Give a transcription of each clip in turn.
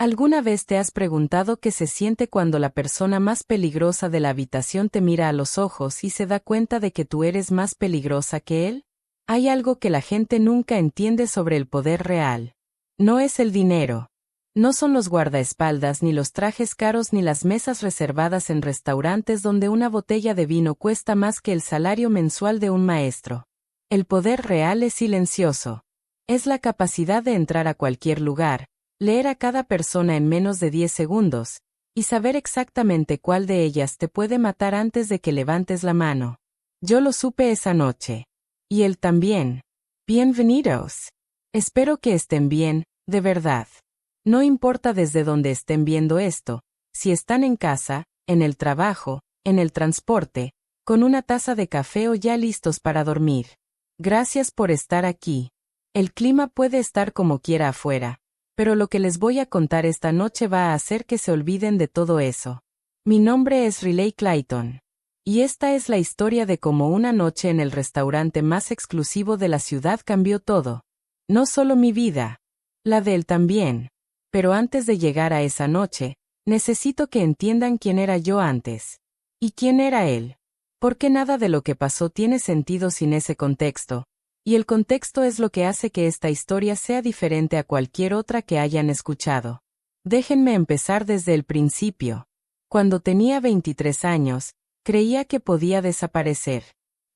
¿Alguna vez te has preguntado qué se siente cuando la persona más peligrosa de la habitación te mira a los ojos y se da cuenta de que tú eres más peligrosa que él? Hay algo que la gente nunca entiende sobre el poder real. No es el dinero. No son los guardaespaldas ni los trajes caros ni las mesas reservadas en restaurantes donde una botella de vino cuesta más que el salario mensual de un maestro. El poder real es silencioso. Es la capacidad de entrar a cualquier lugar, leer a cada persona en menos de 10 segundos, y saber exactamente cuál de ellas te puede matar antes de que levantes la mano. Yo lo supe esa noche. Y él también. Bienvenidos. Espero que estén bien, de verdad. No importa desde dónde estén viendo esto, si están en casa, en el trabajo, en el transporte, con una taza de café o ya listos para dormir. Gracias por estar aquí. El clima puede estar como quiera afuera, pero lo que les voy a contar esta noche va a hacer que se olviden de todo eso. Mi nombre es Riley Clayton. Y esta es la historia de cómo una noche en el restaurante más exclusivo de la ciudad cambió todo. No solo mi vida, la de él también. Pero antes de llegar a esa noche, necesito que entiendan quién era yo antes. ¿Y quién era él? Porque nada de lo que pasó tiene sentido sin ese contexto. Y el contexto es lo que hace que esta historia sea diferente a cualquier otra que hayan escuchado. Déjenme empezar desde el principio. Cuando tenía 23 años, creía que podía desaparecer.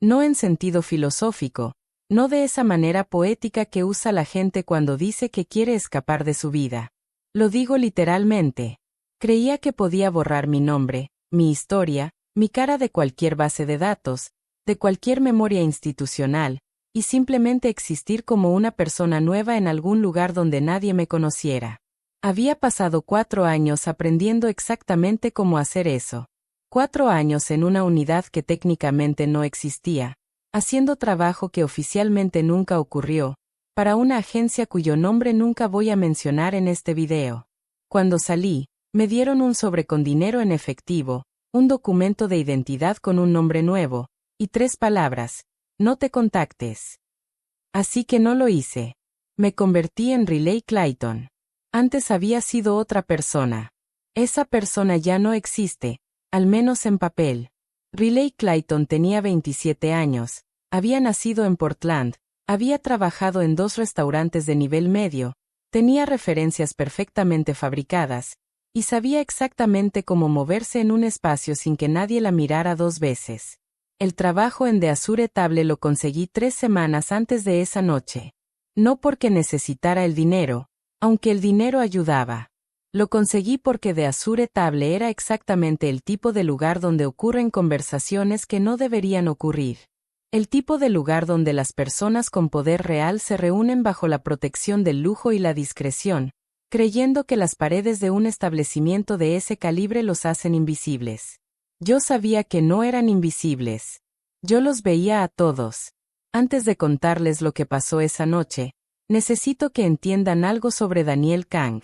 No en sentido filosófico, no de esa manera poética que usa la gente cuando dice que quiere escapar de su vida. Lo digo literalmente. Creía que podía borrar mi nombre, mi historia, mi cara de cualquier base de datos, de cualquier memoria institucional, y simplemente existir como una persona nueva en algún lugar donde nadie me conociera. Había pasado 4 años aprendiendo exactamente cómo hacer eso. 4 años en una unidad que técnicamente no existía, haciendo trabajo que oficialmente nunca ocurrió, para una agencia cuyo nombre nunca voy a mencionar en este video. Cuando salí, me dieron un sobre con dinero en efectivo, un documento de identidad con un nombre nuevo, y 3 palabras: no te contactes. Así que no lo hice. Me convertí en Riley Clayton. Antes había sido otra persona. Esa persona ya no existe, al menos en papel. Riley Clayton tenía 27 años, había nacido en Portland, había trabajado en 2 restaurantes de nivel medio, tenía referencias perfectamente fabricadas, y sabía exactamente cómo moverse en un espacio sin que nadie la mirara 2 veces. El trabajo en The Azure Table lo conseguí 3 semanas antes de esa noche. No porque necesitara el dinero, aunque el dinero ayudaba. Lo conseguí porque The Azure Table era exactamente el tipo de lugar donde ocurren conversaciones que no deberían ocurrir. El tipo de lugar donde las personas con poder real se reúnen bajo la protección del lujo y la discreción, creyendo que las paredes de un establecimiento de ese calibre los hacen invisibles. Yo sabía que no eran invisibles. Yo los veía a todos. Antes de contarles lo que pasó esa noche, necesito que entiendan algo sobre Daniel Kang.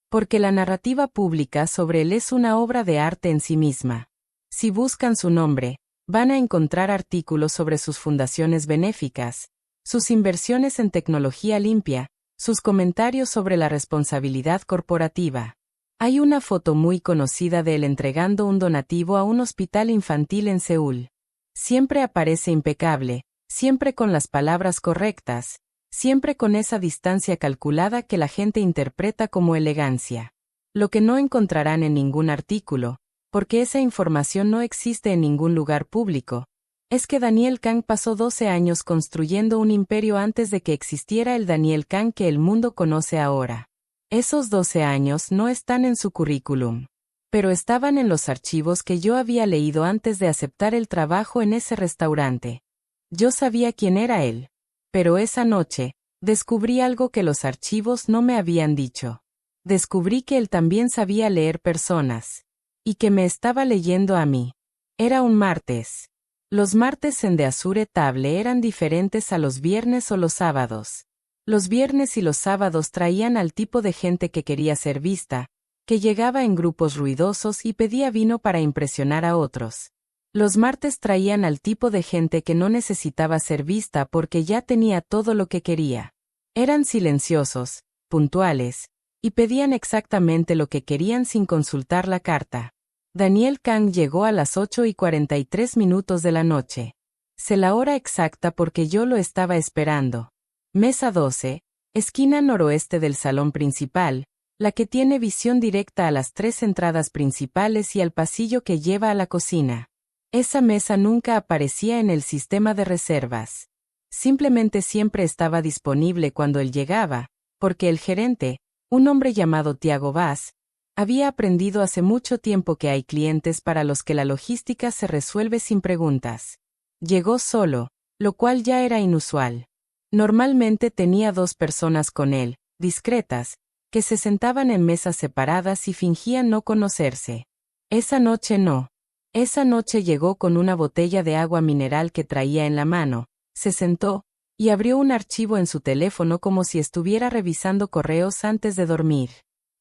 Porque la narrativa pública sobre él es una obra de arte en sí misma. Si buscan su nombre, van a encontrar artículos sobre sus fundaciones benéficas, sus inversiones en tecnología limpia, sus comentarios sobre la responsabilidad corporativa. Hay una foto muy conocida de él entregando un donativo a un hospital infantil en Seúl. Siempre aparece impecable, siempre con las palabras correctas, siempre con esa distancia calculada que la gente interpreta como elegancia. Lo que no encontrarán en ningún artículo, porque esa información no existe en ningún lugar público, es que Daniel Kang pasó 12 años construyendo un imperio antes de que existiera el Daniel Kang que el mundo conoce ahora. Esos 12 años no están en su currículum, pero estaban en los archivos que yo había leído antes de aceptar el trabajo en ese restaurante. Yo sabía quién era él, pero esa noche, descubrí algo que los archivos no me habían dicho. Descubrí que él también sabía leer personas, y que me estaba leyendo a mí. Era un martes. Los martes en The Azure Table eran diferentes a los viernes o los sábados. Los viernes y los sábados traían al tipo de gente que quería ser vista, que llegaba en grupos ruidosos y pedía vino para impresionar a otros. Los martes traían al tipo de gente que no necesitaba ser vista porque ya tenía todo lo que quería. Eran silenciosos, puntuales, y pedían exactamente lo que querían sin consultar la carta. Daniel Kang llegó a las 8:43 de la noche. Sé la hora exacta porque yo lo estaba esperando. Mesa 12, esquina noroeste del salón principal, la que tiene visión directa a las 3 entradas principales y al pasillo que lleva a la cocina. Esa mesa nunca aparecía en el sistema de reservas. Simplemente siempre estaba disponible cuando él llegaba, porque el gerente, un hombre llamado Tiago Vaz, había aprendido hace mucho tiempo que hay clientes para los que la logística se resuelve sin preguntas. Llegó solo, lo cual ya era inusual. Normalmente tenía 2 personas con él, discretas, que se sentaban en mesas separadas y fingían no conocerse. Esa noche no. Esa noche llegó con una botella de agua mineral que traía en la mano, se sentó, y abrió un archivo en su teléfono como si estuviera revisando correos antes de dormir.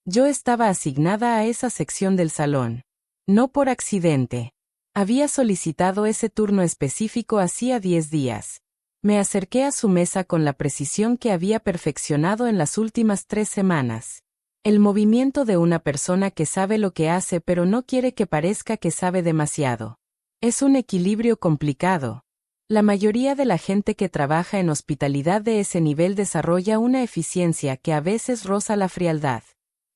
Yo estaba asignada a esa sección del salón. No por accidente. Había solicitado ese turno específico hacía 10 días. Me acerqué a su mesa con la precisión que había perfeccionado en las últimas 3 semanas. El movimiento de una persona que sabe lo que hace pero no quiere que parezca que sabe demasiado. Es un equilibrio complicado. La mayoría de la gente que trabaja en hospitalidad de ese nivel desarrolla una eficiencia que a veces roza la frialdad.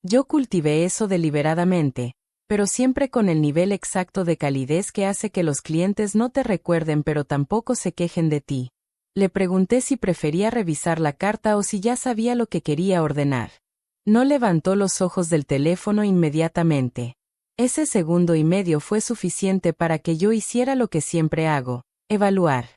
Yo cultivé eso deliberadamente, pero siempre con el nivel exacto de calidez que hace que los clientes no te recuerden pero tampoco se quejen de ti. Le pregunté si prefería revisar la carta o si ya sabía lo que quería ordenar. No levantó los ojos del teléfono inmediatamente. Ese segundo y medio fue suficiente para que yo hiciera lo que siempre hago, evaluar.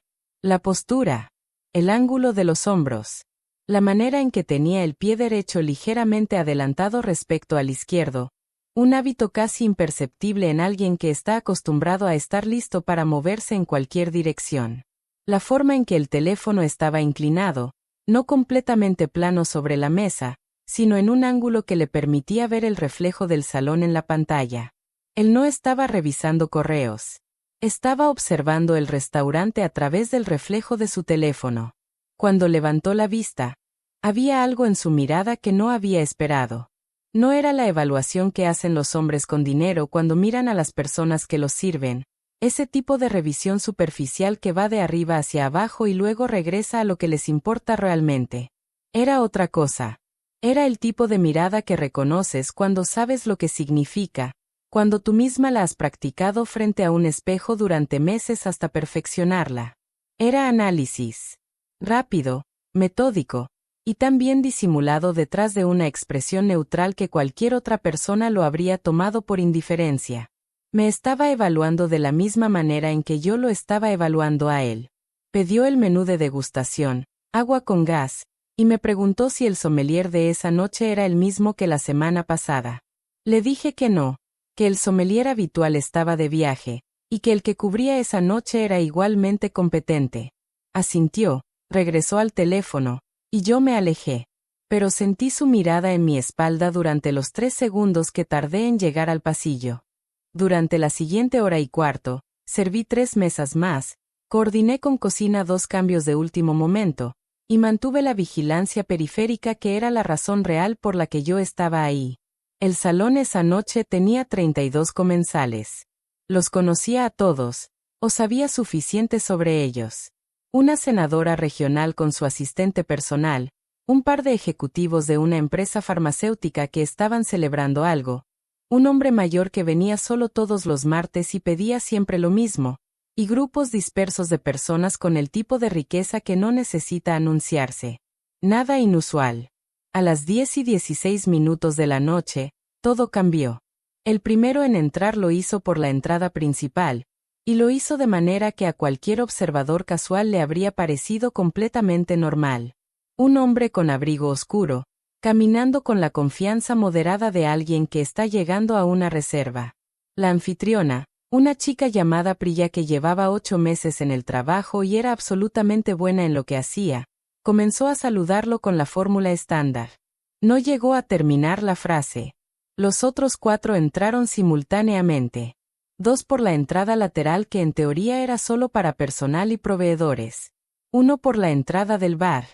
La postura. El ángulo de los hombros. La manera en que tenía el pie derecho ligeramente adelantado respecto al izquierdo. Un hábito casi imperceptible en alguien que está acostumbrado a estar listo para moverse en cualquier dirección. La forma en que el teléfono estaba inclinado, no completamente plano sobre la mesa, sino en un ángulo que le permitía ver el reflejo del salón en la pantalla. Él no estaba revisando correos. Estaba observando el restaurante a través del reflejo de su teléfono. Cuando levantó la vista, había algo en su mirada que no había esperado. No era la evaluación que hacen los hombres con dinero cuando miran a las personas que los sirven, ese tipo de revisión superficial que va de arriba hacia abajo y luego regresa a lo que les importa realmente. Era otra cosa. Era el tipo de mirada que reconoces cuando sabes lo que significa, cuando tú misma la has practicado frente a un espejo durante meses hasta perfeccionarla. Era análisis. Rápido, metódico, y tan bien disimulado detrás de una expresión neutral que cualquier otra persona lo habría tomado por indiferencia. Me estaba evaluando de la misma manera en que yo lo estaba evaluando a él. Pidió el menú de degustación, agua con gas, y me preguntó si el sommelier de esa noche era el mismo que la semana pasada. Le dije que no, que el sommelier habitual estaba de viaje, y que el que cubría esa noche era igualmente competente. Asintió, regresó al teléfono, y yo me alejé. Pero sentí su mirada en mi espalda durante los 3 segundos que tardé en llegar al pasillo. Durante la siguiente hora y cuarto, serví 3 mesas más, coordiné con cocina 2 cambios de último momento, y mantuve la vigilancia periférica que era la razón real por la que yo estaba ahí. El salón esa noche tenía 32 comensales. Los conocía a todos, o sabía suficiente sobre ellos. Una senadora regional con su asistente personal, un par de ejecutivos de una empresa farmacéutica que estaban celebrando algo, un hombre mayor que venía solo todos los martes y pedía siempre lo mismo, y grupos dispersos de personas con el tipo de riqueza que no necesita anunciarse. Nada inusual. A las 10:16 de la noche, todo cambió. El primero en entrar lo hizo por la entrada principal, y lo hizo de manera que a cualquier observador casual le habría parecido completamente normal. Un hombre con abrigo oscuro, caminando con la confianza moderada de alguien que está llegando a una reserva. La anfitriona, una chica llamada Priya que llevaba 8 meses en el trabajo y era absolutamente buena en lo que hacía, comenzó a saludarlo con la fórmula estándar. No llegó a terminar la frase. Los otros 4 entraron simultáneamente. 2 por la entrada lateral que en teoría era solo para personal y proveedores. 1 por la entrada del bar.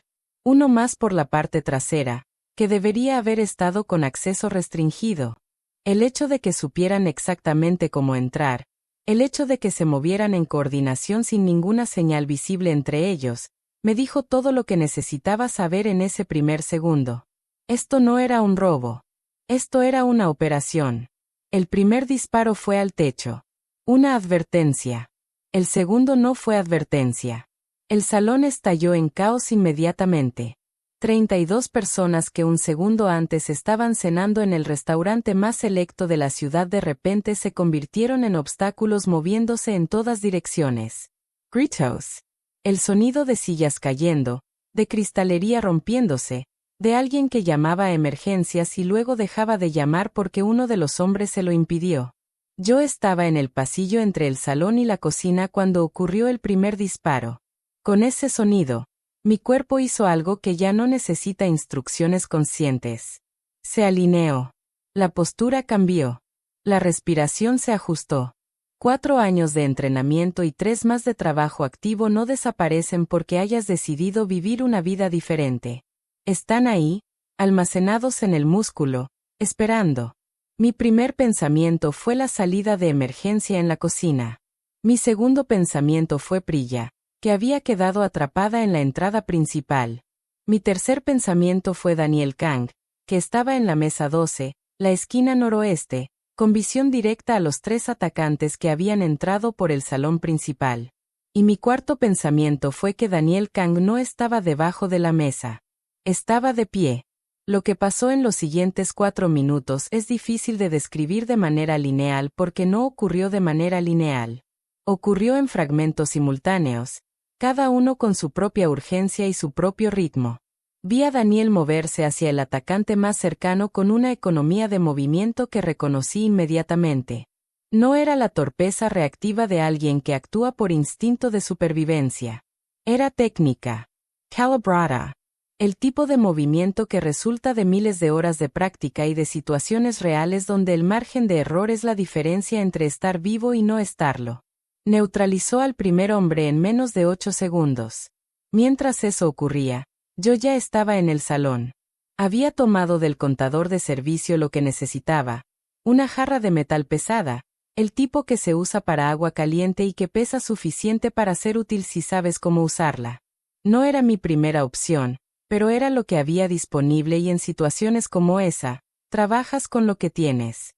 1 más por la parte trasera, que debería haber estado con acceso restringido. El hecho de que supieran exactamente cómo entrar, el hecho de que se movieran en coordinación sin ninguna señal visible entre ellos, me dijo todo lo que necesitaba saber en ese primer segundo. Esto no era un robo. Esto era una operación. El primer disparo fue al techo. Una advertencia. El segundo no fue advertencia. El salón estalló en caos inmediatamente. 32 personas que un segundo antes estaban cenando en el restaurante más selecto de la ciudad de repente se convirtieron en obstáculos moviéndose en todas direcciones. Gritos. El sonido de sillas cayendo, de cristalería rompiéndose, de alguien que llamaba a emergencias y luego dejaba de llamar porque uno de los hombres se lo impidió. Yo estaba en el pasillo entre el salón y la cocina cuando ocurrió el primer disparo. Con ese sonido, mi cuerpo hizo algo que ya no necesita instrucciones conscientes. Se alineó. La postura cambió. La respiración se ajustó. 4 años de entrenamiento y 3 más de trabajo activo no desaparecen porque hayas decidido vivir una vida diferente. Están ahí, almacenados en el músculo, esperando. Mi primer pensamiento fue la salida de emergencia en la cocina. Mi segundo pensamiento fue Priya, que había quedado atrapada en la entrada principal. Mi tercer pensamiento fue Daniel Kang, que estaba en la mesa 12, la esquina noroeste, con visión directa a los 3 atacantes que habían entrado por el salón principal. Y mi cuarto pensamiento fue que Daniel Kang no estaba debajo de la mesa. Estaba de pie. Lo que pasó en los siguientes 4 minutos es difícil de describir de manera lineal porque no ocurrió de manera lineal. Ocurrió en fragmentos simultáneos, cada uno con su propia urgencia y su propio ritmo. Vi a Daniel moverse hacia el atacante más cercano con una economía de movimiento que reconocí inmediatamente. No era la torpeza reactiva de alguien que actúa por instinto de supervivencia. Era técnica. Calibrada. El tipo de movimiento que resulta de miles de horas de práctica y de situaciones reales donde el margen de error es la diferencia entre estar vivo y no estarlo. Neutralizó al primer hombre en menos de 8 segundos. Mientras eso ocurría, yo ya estaba en el salón. Había tomado del contador de servicio lo que necesitaba, una jarra de metal pesada, el tipo que se usa para agua caliente y que pesa suficiente para ser útil si sabes cómo usarla. No era mi primera opción, pero era lo que había disponible y en situaciones como esa, trabajas con lo que tienes.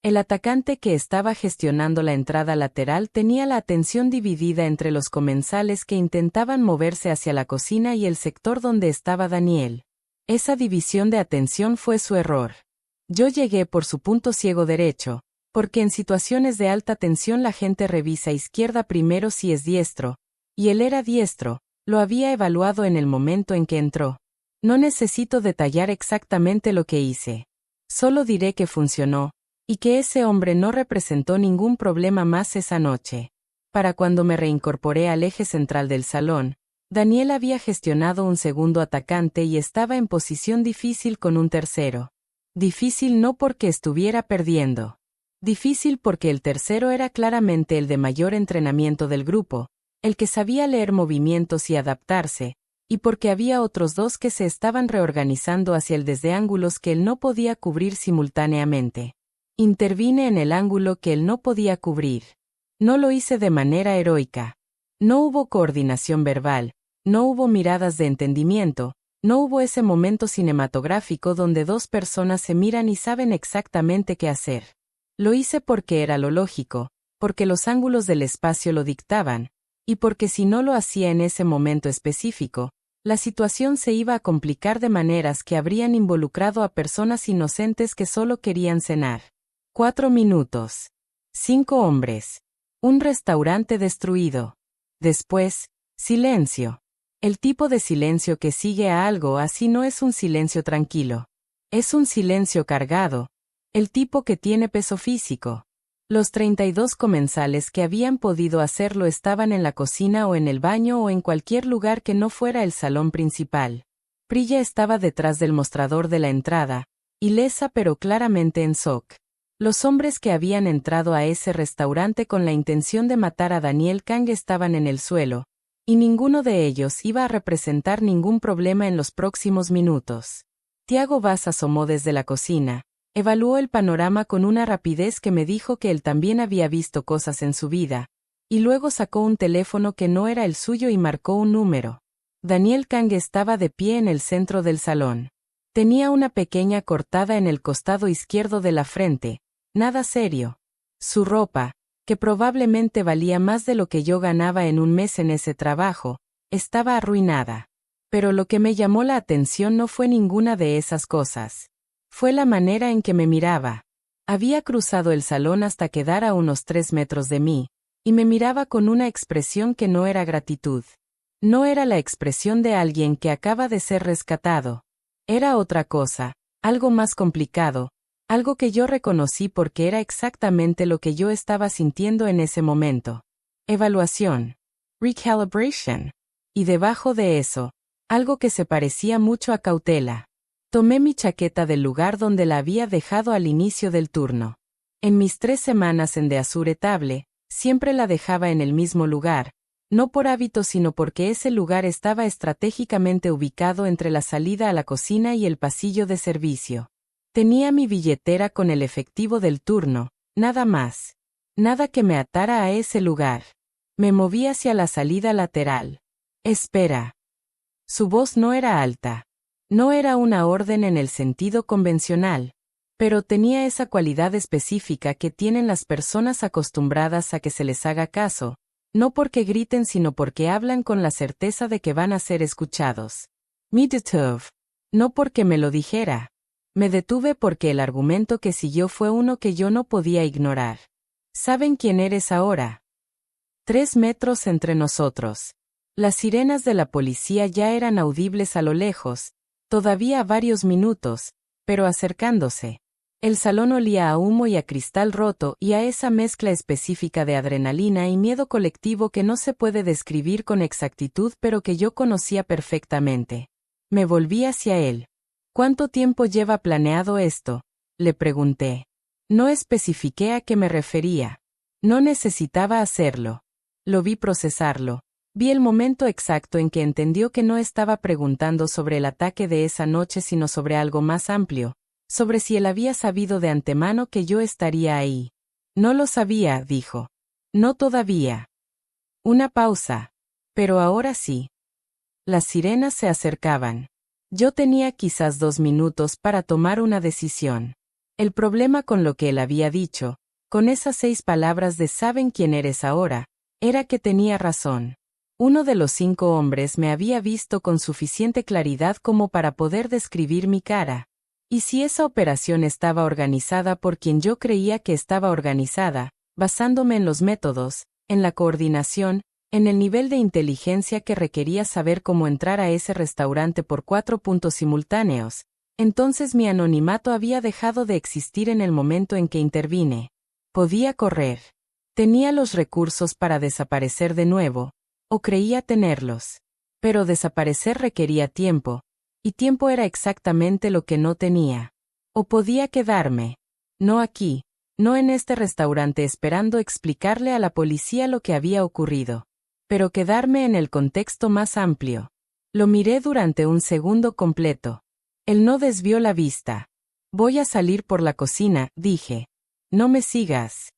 El atacante que estaba gestionando la entrada lateral tenía la atención dividida entre los comensales que intentaban moverse hacia la cocina y el sector donde estaba Daniel. Esa división de atención fue su error. Yo llegué por su punto ciego derecho, porque en situaciones de alta tensión la gente revisa izquierda primero si es diestro, y él era diestro, lo había evaluado en el momento en que entró. No necesito detallar exactamente lo que hice. Solo diré que funcionó, y que ese hombre no representó ningún problema más esa noche. Para cuando me reincorporé al eje central del salón, Daniel había gestionado un segundo atacante y estaba en posición difícil con un tercero. Difícil no porque estuviera perdiendo. Difícil porque el tercero era claramente el de mayor entrenamiento del grupo, el que sabía leer movimientos y adaptarse, y porque había otros 2 que se estaban reorganizando hacia él desde ángulos que él no podía cubrir simultáneamente. Intervine en el ángulo que él no podía cubrir. No lo hice de manera heroica. No hubo coordinación verbal, no hubo miradas de entendimiento, no hubo ese momento cinematográfico donde 2 personas se miran y saben exactamente qué hacer. Lo hice porque era lo lógico, porque los ángulos del espacio lo dictaban, y porque si no lo hacía en ese momento específico, la situación se iba a complicar de maneras que habrían involucrado a personas inocentes que solo querían cenar. 4 minutos. 5 hombres. Un restaurante destruido. Después, silencio. El tipo de silencio que sigue a algo así no es un silencio tranquilo. Es un silencio cargado. El tipo que tiene peso físico. Los 32 comensales que habían podido hacerlo estaban en la cocina o en el baño o en cualquier lugar que no fuera el salón principal. Priya estaba detrás del mostrador de la entrada, ilesa pero claramente en shock. Los hombres que habían entrado a ese restaurante con la intención de matar a Daniel Kang estaban en el suelo, y ninguno de ellos iba a representar ningún problema en los próximos minutos. Tiago Vaz asomó desde la cocina, evaluó el panorama con una rapidez que me dijo que él también había visto cosas en su vida, y luego sacó un teléfono que no era el suyo y marcó un número. Daniel Kang estaba de pie en el centro del salón. Tenía una pequeña cortada en el costado izquierdo de la frente, nada serio. Su ropa, que probablemente valía más de lo que yo ganaba en un mes en ese trabajo, estaba arruinada. Pero lo que me llamó la atención no fue ninguna de esas cosas. Fue la manera en que me miraba. Había cruzado el salón hasta quedar a unos 3 metros de mí, y me miraba con una expresión que no era gratitud. No era la expresión de alguien que acaba de ser rescatado. Era otra cosa, algo más complicado, algo que yo reconocí porque era exactamente lo que yo estaba sintiendo en ese momento. Evaluación. Recalibration. Y debajo de eso, algo que se parecía mucho a cautela. Tomé mi chaqueta del lugar donde la había dejado al inicio del turno. En mis 3 semanas en The Azure Table, siempre la dejaba en el mismo lugar, no por hábito sino porque ese lugar estaba estratégicamente ubicado entre la salida a la cocina y el pasillo de servicio. Tenía mi billetera con el efectivo del turno, nada más. Nada que me atara a ese lugar. Me moví hacia la salida lateral. Espera. Su voz no era alta. No era una orden en el sentido convencional, pero tenía esa cualidad específica que tienen las personas acostumbradas a que se les haga caso, no porque griten sino porque hablan con la certeza de que van a ser escuchados. Me detuve. No porque me lo dijera. Me detuve porque el argumento que siguió fue uno que yo no podía ignorar. ¿Saben quién eres ahora? 3 metros entre nosotros. Las sirenas de la policía ya eran audibles a lo lejos, todavía a varios minutos, pero acercándose. El salón olía a humo y a cristal roto y a esa mezcla específica de adrenalina y miedo colectivo que no se puede describir con exactitud pero que yo conocía perfectamente. Me volví hacia él. ¿Cuánto tiempo lleva planeado esto?, le pregunté. No especifiqué a qué me refería. No necesitaba hacerlo. Lo vi procesarlo. Vi el momento exacto en que entendió que no estaba preguntando sobre el ataque de esa noche sino sobre algo más amplio, sobre si él había sabido de antemano que yo estaría ahí. No lo sabía, dijo. No todavía. Una pausa. Pero ahora sí. Las sirenas se acercaban. Yo tenía quizás 2 minutos para tomar una decisión. El problema con lo que él había dicho, con esas 6 palabras de «¿Saben quién eres ahora?», era que tenía razón. Uno de los 5 hombres me había visto con suficiente claridad como para poder describir mi cara. Y si esa operación estaba organizada por quien yo creía que estaba organizada, basándome en los métodos, en la coordinación, en el nivel de inteligencia que requería saber cómo entrar a ese restaurante por 4 puntos simultáneos, entonces mi anonimato había dejado de existir en el momento en que intervine. Podía correr. Tenía los recursos para desaparecer de nuevo, o creía tenerlos. Pero desaparecer requería tiempo, y tiempo era exactamente lo que no tenía. O podía quedarme. No aquí, no en este restaurante esperando explicarle a la policía lo que había ocurrido. Pero quedarme en el contexto más amplio. Lo miré durante un segundo completo. Él no desvió la vista. Voy a salir por la cocina, dije. No me sigas.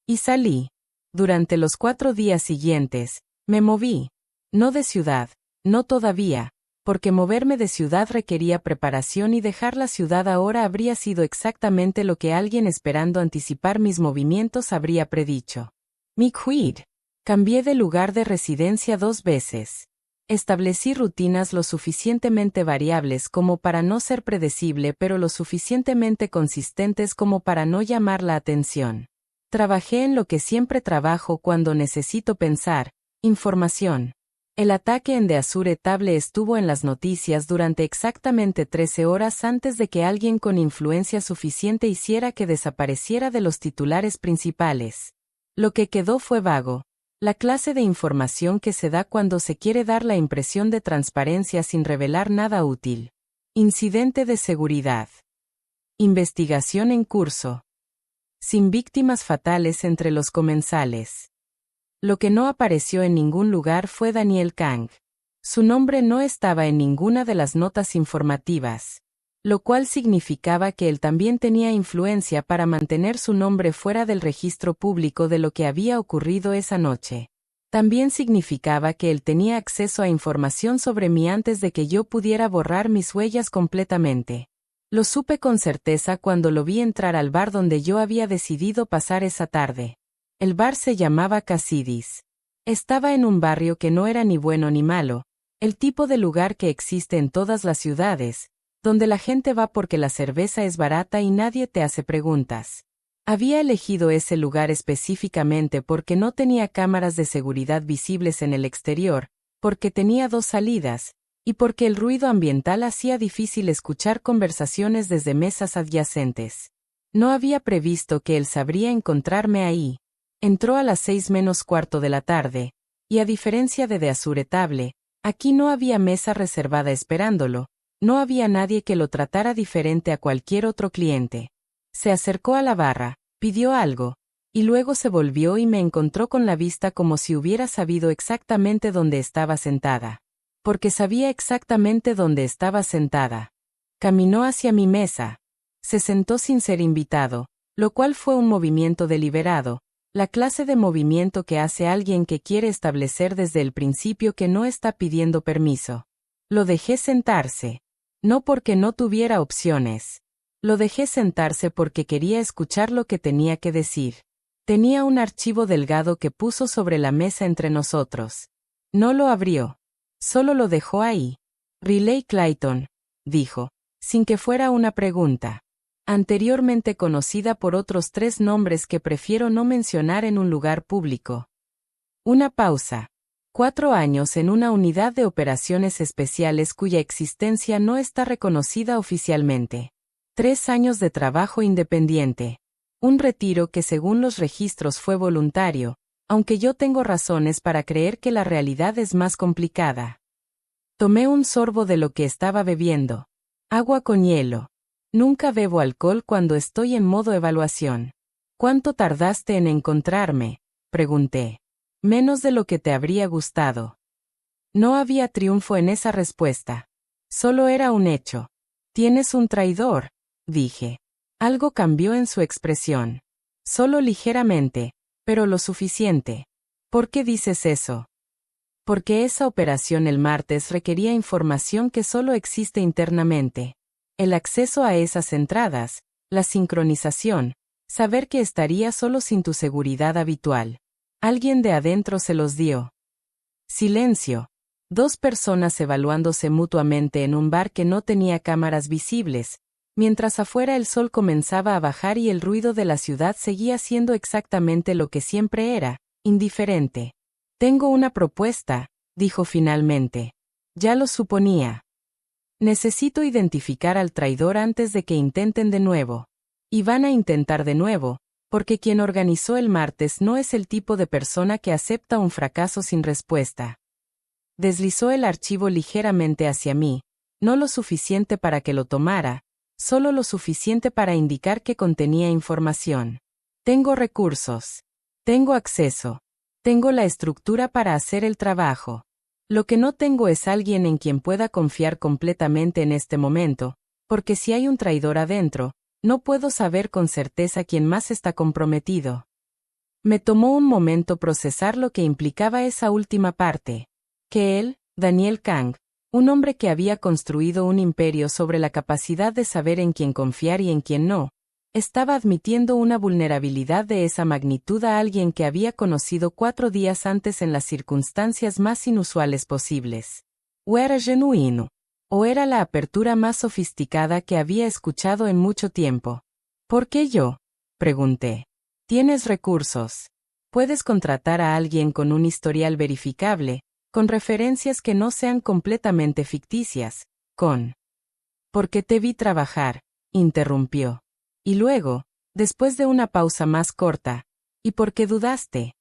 Y salí. Durante los 4 días siguientes, me moví. No de ciudad, no todavía, porque moverme de ciudad requería preparación y dejar la ciudad ahora habría sido exactamente lo que alguien esperando anticipar mis movimientos habría predicho. Mi quid. Cambié de lugar de residencia 2 veces. Establecí rutinas lo suficientemente variables como para no ser predecible pero lo suficientemente consistentes como para no llamar la atención. Trabajé en lo que siempre trabajo cuando necesito pensar: información. El ataque en The Azure Table estuvo en las noticias durante exactamente 13 horas antes de que alguien con influencia suficiente hiciera que desapareciera de los titulares principales. Lo que quedó fue vago. La clase de información que se da cuando se quiere dar la impresión de transparencia sin revelar nada útil. Incidente de seguridad. Investigación en curso. Sin víctimas fatales entre los comensales. Lo que no apareció en ningún lugar fue Daniel Kang. Su nombre no estaba en ninguna de las notas informativas. lo cual significaba que él también tenía influencia para mantener su nombre fuera del registro público de lo que había ocurrido esa noche. También significaba que él tenía acceso a información sobre mí antes de que yo pudiera borrar mis huellas completamente. Lo supe con certeza cuando lo vi entrar al bar donde yo había decidido pasar esa tarde. El bar se llamaba Cassidy's. Estaba en un barrio que no era ni bueno ni malo, el tipo de lugar que existe en todas las ciudades, donde la gente va porque la cerveza es barata y nadie te hace preguntas. Había elegido ese lugar específicamente porque no tenía cámaras de seguridad visibles en el exterior, porque tenía 2 salidas, y porque el ruido ambiental hacía difícil escuchar conversaciones desde mesas adyacentes. No había previsto que él sabría encontrarme ahí. Entró a las 6:45 de la tarde, y a diferencia de The Azure Table, aquí no había mesa reservada esperándolo, no había nadie que lo tratara diferente a cualquier otro cliente. Se acercó a la barra, pidió algo, y luego se volvió y me encontró con la vista como si hubiera sabido exactamente dónde estaba sentada. Porque sabía exactamente dónde estaba sentada. Caminó hacia mi mesa. Se sentó sin ser invitado, lo cual fue un movimiento deliberado, la clase de movimiento que hace alguien que quiere establecer desde el principio que no está pidiendo permiso. Lo dejé sentarse. No porque no tuviera opciones. Lo dejé sentarse porque quería escuchar lo que tenía que decir. Tenía un archivo delgado que puso sobre la mesa entre nosotros. No lo abrió. Solo lo dejó ahí. Riley Clayton, dijo, sin que fuera una pregunta. Anteriormente conocida por otros 3 nombres que prefiero no mencionar en un lugar público. Una pausa. 4 años en una unidad de operaciones especiales cuya existencia no está reconocida oficialmente. 3 años de trabajo independiente. Un retiro que según los registros fue voluntario, aunque yo tengo razones para creer que la realidad es más complicada. Tomé un sorbo de lo que estaba bebiendo. Agua con hielo. Nunca bebo alcohol cuando estoy en modo evaluación. ¿Cuánto tardaste en encontrarme?, pregunté. Menos de lo que te habría gustado. No había triunfo en esa respuesta. Solo era un hecho. Tienes un traidor, dije. Algo cambió en su expresión. Solo ligeramente, pero lo suficiente. ¿Por qué dices eso? Porque esa operación el martes requería información que solo existe internamente. El acceso a esas entradas, la sincronización, saber que estaría solo sin tu seguridad habitual. Alguien de adentro se los dio. Silencio. 2 personas evaluándose mutuamente en un bar que no tenía cámaras visibles, mientras afuera el sol comenzaba a bajar y el ruido de la ciudad seguía siendo exactamente lo que siempre era, indiferente. Tengo una propuesta, dijo finalmente. Ya lo suponía. Necesito identificar al traidor antes de que intenten de nuevo. Y van a intentar de nuevo, porque quien organizó el martes no es el tipo de persona que acepta un fracaso sin respuesta. Deslizó el archivo ligeramente hacia mí, no lo suficiente para que lo tomara, solo lo suficiente para indicar que contenía información. Tengo recursos. Tengo acceso. Tengo la estructura para hacer el trabajo. Lo que no tengo es alguien en quien pueda confiar completamente en este momento, porque si hay un traidor adentro, no puedo saber con certeza quién más está comprometido. Me tomó un momento procesar lo que implicaba esa última parte. Que él, Daniel Kang, un hombre que había construido un imperio sobre la capacidad de saber en quién confiar y en quién no, estaba admitiendo una vulnerabilidad de esa magnitud a alguien que había conocido 4 días antes en las circunstancias más inusuales posibles. ¿O era genuino? ¿O era la apertura más sofisticada que había escuchado en mucho tiempo? ¿Por qué yo?, pregunté. Tienes recursos. Puedes contratar a alguien con un historial verificable, con referencias que no sean completamente ficticias, Porque te vi trabajar, interrumpió. Y luego, después de una pausa más corta, ¿y por qué dudaste?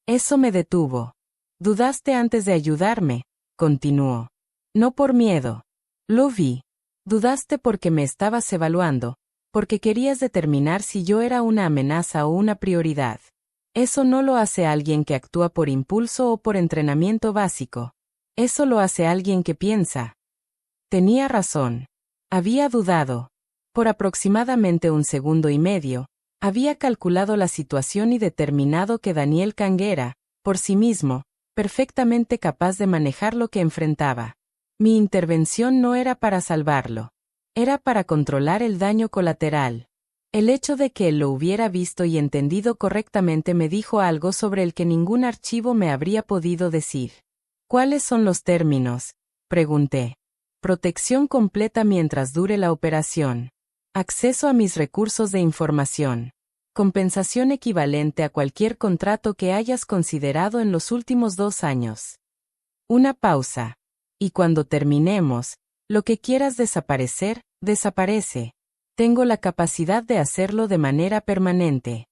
Eso me detuvo. Dudaste antes de ayudarme, continuó. No por miedo. Lo vi. Dudaste porque me estabas evaluando, porque querías determinar si yo era una amenaza o una prioridad. Eso no lo hace alguien que actúa por impulso o por entrenamiento básico. Eso lo hace alguien que piensa. Tenía razón. Había dudado. Por aproximadamente 1,5 segundos, había calculado la situación y determinado que Daniel Kang era, por sí mismo, perfectamente capaz de manejar lo que enfrentaba. Mi intervención no era para salvarlo. Era para controlar el daño colateral. El hecho de que él lo hubiera visto y entendido correctamente me dijo algo sobre el que ningún archivo me habría podido decir. ¿Cuáles son los términos?, pregunté. Protección completa mientras dure la operación. Acceso a mis recursos de información. Compensación equivalente a cualquier contrato que hayas considerado en los últimos 2 años. Una pausa. Y cuando terminemos, lo que quieras desaparecer, desaparece. Tengo la capacidad de hacerlo de manera permanente.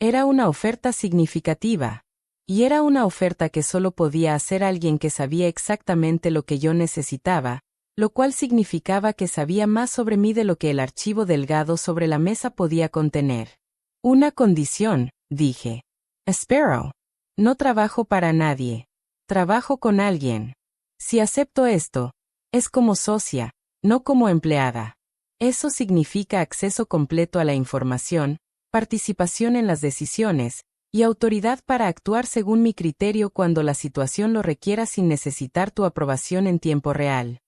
Era una oferta significativa. Y era una oferta que solo podía hacer alguien que sabía exactamente lo que yo necesitaba, lo cual significaba que sabía más sobre mí de lo que el archivo delgado sobre la mesa podía contener. Una condición, dije. Sparrow. No trabajo para nadie. Trabajo con alguien. Si acepto esto, es como socia, no como empleada. Eso significa acceso completo a la información, participación en las decisiones, y autoridad para actuar según mi criterio cuando la situación lo requiera sin necesitar tu aprobación en tiempo real.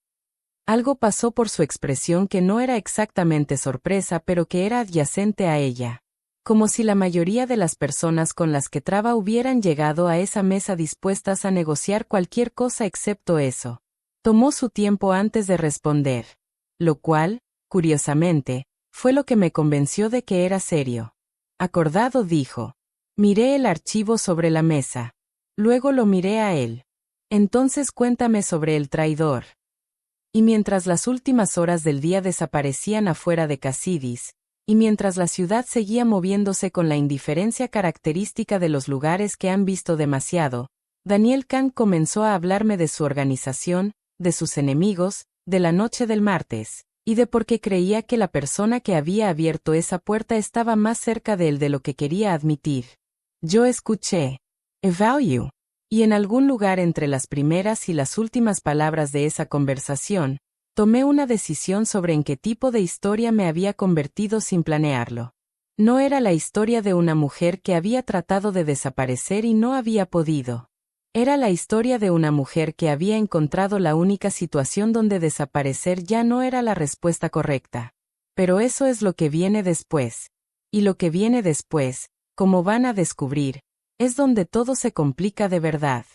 Algo pasó por su expresión que no era exactamente sorpresa pero que era adyacente a ella. Como si la mayoría de las personas con las que traba hubieran llegado a esa mesa dispuestas a negociar cualquier cosa excepto eso. Tomó su tiempo antes de responder. Lo cual, curiosamente, fue lo que me convenció de que era serio. Acordado, dijo. Miré el archivo sobre la mesa. Luego lo miré a él. Entonces cuéntame sobre el traidor. Y mientras las últimas horas del día desaparecían afuera de Casidis, y mientras la ciudad seguía moviéndose con la indiferencia característica de los lugares que han visto demasiado, Daniel Kang comenzó a hablarme de su organización, de sus enemigos, de la noche del martes, y de por qué creía que la persona que había abierto esa puerta estaba más cerca de él de lo que quería admitir. Yo escuché. Evalue. Y en algún lugar entre las primeras y las últimas palabras de esa conversación, tomé una decisión sobre en qué tipo de historia me había convertido sin planearlo. No era la historia de una mujer que había tratado de desaparecer y no había podido. Era la historia de una mujer que había encontrado la única situación donde desaparecer ya no era la respuesta correcta. Pero eso es lo que viene después. Y lo que viene después, como van a descubrir, es donde todo se complica de verdad.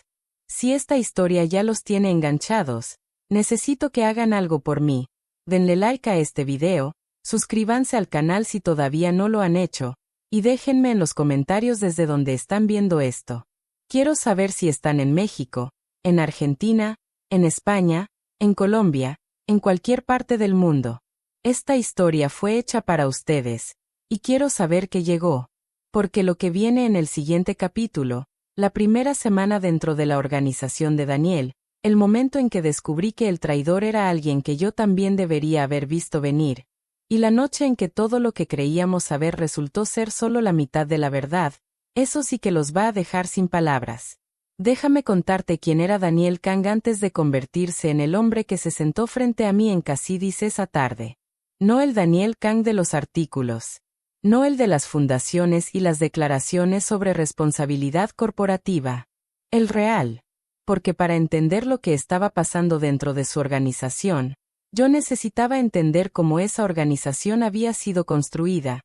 Si esta historia ya los tiene enganchados, necesito que hagan algo por mí. Denle like a este video, suscríbanse al canal si todavía no lo han hecho, y déjenme en los comentarios desde donde están viendo esto. Quiero saber si están en México, en Argentina, en España, en Colombia, en cualquier parte del mundo. Esta historia fue hecha para ustedes, y quiero saber que llegó. Porque lo que viene en el siguiente capítulo, la primera semana dentro de la organización de Daniel, el momento en que descubrí que el traidor era alguien que yo también debería haber visto venir, y la noche en que todo lo que creíamos saber resultó ser solo la mitad de la verdad, eso sí que los va a dejar sin palabras. Déjame contarte quién era Daniel Kang antes de convertirse en el hombre que se sentó frente a mí en Casidis esa tarde. No el Daniel Kang de los artículos. No el de las fundaciones y las declaraciones sobre responsabilidad corporativa. El real. Porque para entender lo que estaba pasando dentro de su organización, yo necesitaba entender cómo esa organización había sido construida,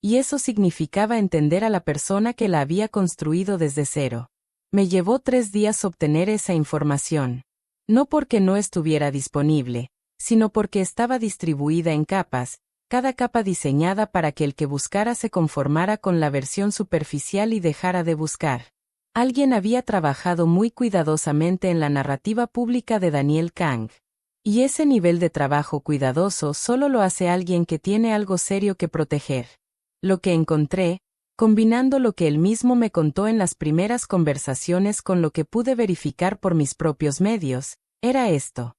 y eso significaba entender a la persona que la había construido desde cero. Me llevó 3 días obtener esa información. No porque no estuviera disponible, sino porque estaba distribuida en capas, cada capa diseñada para que el que buscara se conformara con la versión superficial y dejara de buscar. Alguien había trabajado muy cuidadosamente en la narrativa pública de Daniel Kang. Y ese nivel de trabajo cuidadoso solo lo hace alguien que tiene algo serio que proteger. Lo que encontré, combinando lo que él mismo me contó en las primeras conversaciones con lo que pude verificar por mis propios medios, era esto.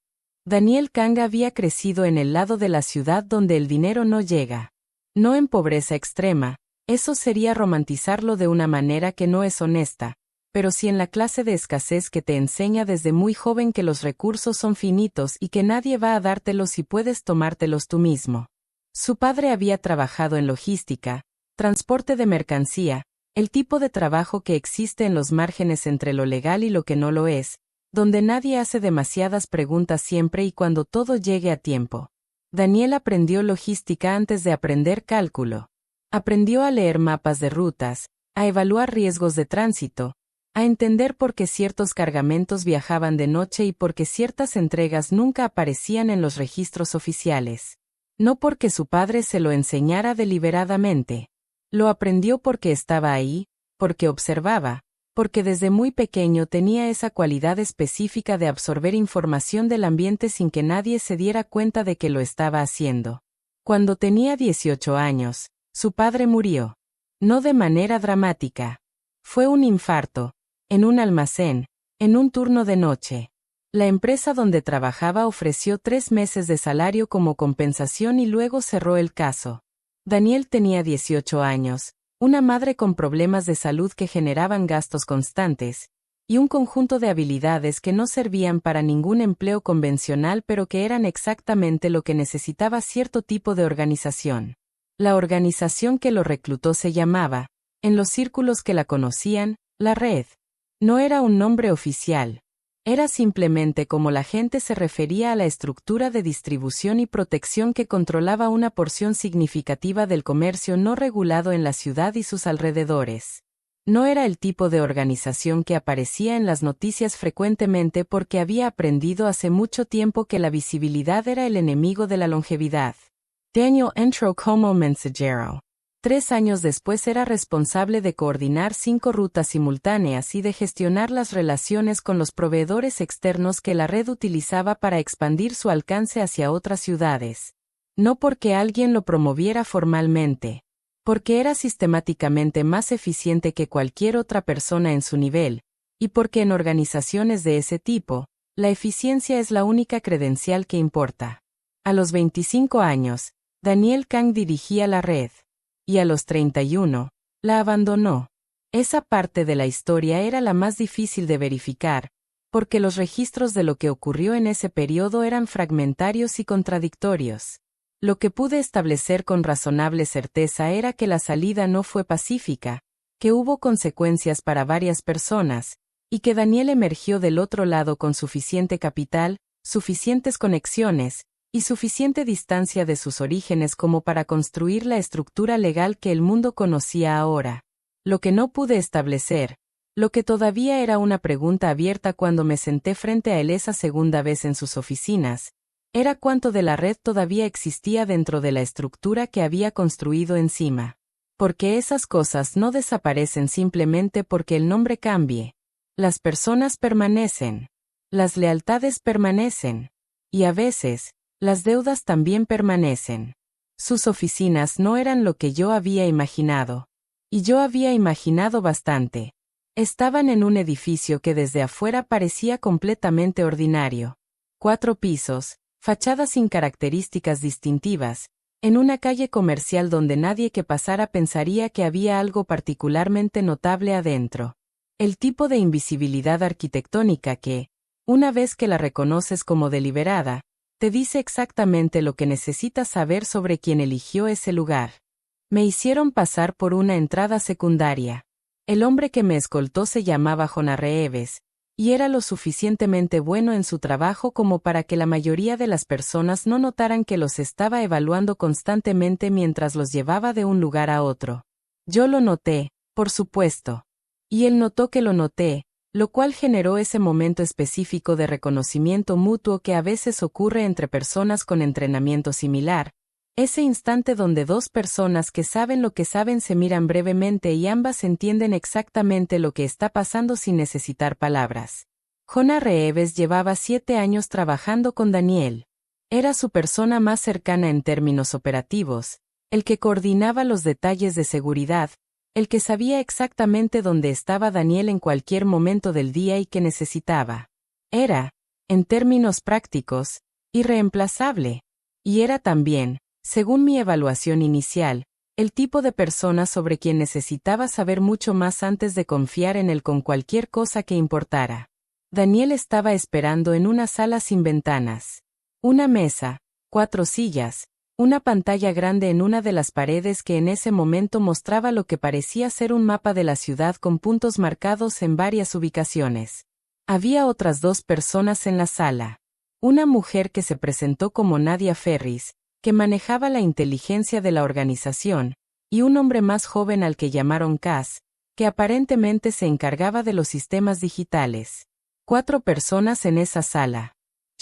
Daniel Kang había crecido en el lado de la ciudad donde el dinero no llega. No en pobreza extrema, eso sería romantizarlo de una manera que no es honesta, pero sí en la clase de escasez que te enseña desde muy joven que los recursos son finitos y que nadie va a dártelos si puedes tomártelos tú mismo. Su padre había trabajado en logística, transporte de mercancía, el tipo de trabajo que existe en los márgenes entre lo legal y lo que no lo es, donde nadie hace demasiadas preguntas siempre y cuando todo llegue a tiempo. Daniel aprendió logística antes de aprender cálculo. Aprendió a leer mapas de rutas, a evaluar riesgos de tránsito, a entender por qué ciertos cargamentos viajaban de noche y por qué ciertas entregas nunca aparecían en los registros oficiales. No porque su padre se lo enseñara deliberadamente. Lo aprendió porque estaba ahí, porque observaba, porque desde muy pequeño tenía esa cualidad específica de absorber información del ambiente sin que nadie se diera cuenta de que lo estaba haciendo. Cuando tenía 18 años, su padre murió. No de manera dramática. Fue un infarto, en un almacén, en un turno de noche. La empresa donde trabajaba ofreció 3 meses de salario como compensación y luego cerró el caso. Daniel tenía 18 años, una madre con problemas de salud que generaban gastos constantes, y un conjunto de habilidades que no servían para ningún empleo convencional pero que eran exactamente lo que necesitaba cierto tipo de organización. La organización que lo reclutó se llamaba, en los círculos que la conocían, la Red. No era un nombre oficial. Era simplemente como la gente se refería a la estructura de distribución y protección que controlaba una porción significativa del comercio no regulado en la ciudad y sus alrededores. No era el tipo de organización que aparecía en las noticias frecuentemente porque había aprendido hace mucho tiempo que la visibilidad era el enemigo de la longevidad. Daniel entró como mensajero. 3 años después era responsable de coordinar 5 rutas simultáneas y de gestionar las relaciones con los proveedores externos que la red utilizaba para expandir su alcance hacia otras ciudades. No porque alguien lo promoviera formalmente, porque era sistemáticamente más eficiente que cualquier otra persona en su nivel, y porque en organizaciones de ese tipo, la eficiencia es la única credencial que importa. A los 25 años, Daniel Kang dirigía la red. Y a los 31, la abandonó. Esa parte de la historia era la más difícil de verificar, porque los registros de lo que ocurrió en ese periodo eran fragmentarios y contradictorios. Lo que pude establecer con razonable certeza era que la salida no fue pacífica, que hubo consecuencias para varias personas, y que Daniel emergió del otro lado con suficiente capital, suficientes conexiones, y suficiente distancia de sus orígenes como para construir la estructura legal que el mundo conocía ahora. Lo que no pude establecer, lo que todavía era una pregunta abierta cuando me senté frente a él esa segunda vez en sus oficinas, era cuánto de la red todavía existía dentro de la estructura que había construido encima. Porque esas cosas no desaparecen simplemente porque el nombre cambie. Las personas permanecen. Las lealtades permanecen. Y a veces, las deudas también permanecen. Sus oficinas no eran lo que yo había imaginado. Y yo había imaginado bastante. Estaban en un edificio que desde afuera parecía completamente ordinario. 4 pisos, fachadas sin características distintivas, en una calle comercial donde nadie que pasara pensaría que había algo particularmente notable adentro. El tipo de invisibilidad arquitectónica que, una vez que la reconoces como deliberada, te dice exactamente lo que necesitas saber sobre quién eligió ese lugar. Me hicieron pasar por una entrada secundaria. El hombre que me escoltó se llamaba Jonah Reeves, y era lo suficientemente bueno en su trabajo como para que la mayoría de las personas no notaran que los estaba evaluando constantemente mientras los llevaba de un lugar a otro. Yo lo noté, por supuesto. Y él notó que lo noté, lo cual generó ese momento específico de reconocimiento mutuo que a veces ocurre entre personas con entrenamiento similar, ese instante donde 2 personas que saben lo que saben se miran brevemente y ambas entienden exactamente lo que está pasando sin necesitar palabras. Jonah Reeves llevaba 7 años trabajando con Daniel. Era su persona más cercana en términos operativos, el que coordinaba los detalles de seguridad, el que sabía exactamente dónde estaba Daniel en cualquier momento del día y que necesitaba. Era, en términos prácticos, irreemplazable. Y era también, según mi evaluación inicial, El tipo de persona sobre quien necesitaba saber mucho más antes de confiar en él con cualquier cosa que importara. Daniel estaba esperando en una sala sin ventanas. Una mesa, 4 sillas, una pantalla grande en una de las paredes que en ese momento mostraba lo que parecía ser un mapa de la ciudad con puntos marcados en varias ubicaciones. Había otras 2 personas en la sala. Una mujer que se presentó como Nadia Ferris, que manejaba la inteligencia de la organización, y un hombre más joven al que llamaron Cass, que aparentemente se encargaba de los sistemas digitales. 4 personas en esa sala.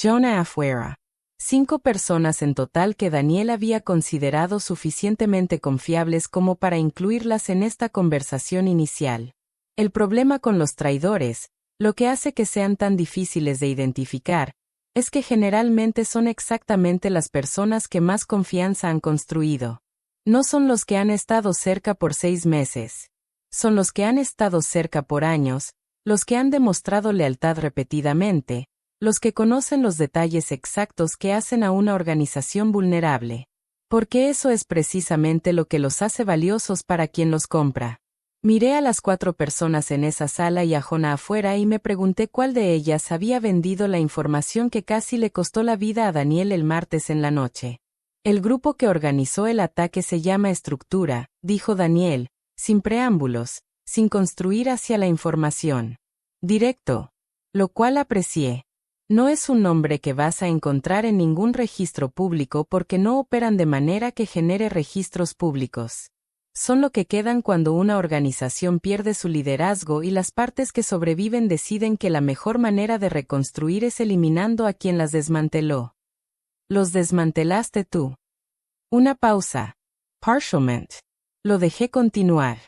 Jonah afuera. 5 personas en total que Daniel había considerado suficientemente confiables como para incluirlas en esta conversación inicial. El problema con los traidores, lo que hace que sean tan difíciles de identificar, es que generalmente son exactamente las personas que más confianza han construido. No son los que han estado cerca por 6 meses. Son los que han estado cerca por años, los que han demostrado lealtad repetidamente, los que conocen los detalles exactos que hacen a una organización vulnerable. Porque eso es precisamente lo que los hace valiosos para quien los compra. Miré a las 4 personas en esa sala y a Jonah afuera y me pregunté cuál de ellas había vendido la información que casi le costó la vida a Daniel el martes en la noche. El grupo que organizó el ataque se llama Estructura, dijo Daniel, sin preámbulos, sin construir hacia la información. Directo. Lo cual aprecié. No es un nombre que vas a encontrar en ningún registro público porque no operan de manera que genere registros públicos. Son lo que quedan cuando una organización pierde su liderazgo y las partes que sobreviven deciden que la mejor manera de reconstruir es eliminando a quien las desmanteló. Los desmantelaste tú. Una pausa. Partialment. Lo dejé continuar.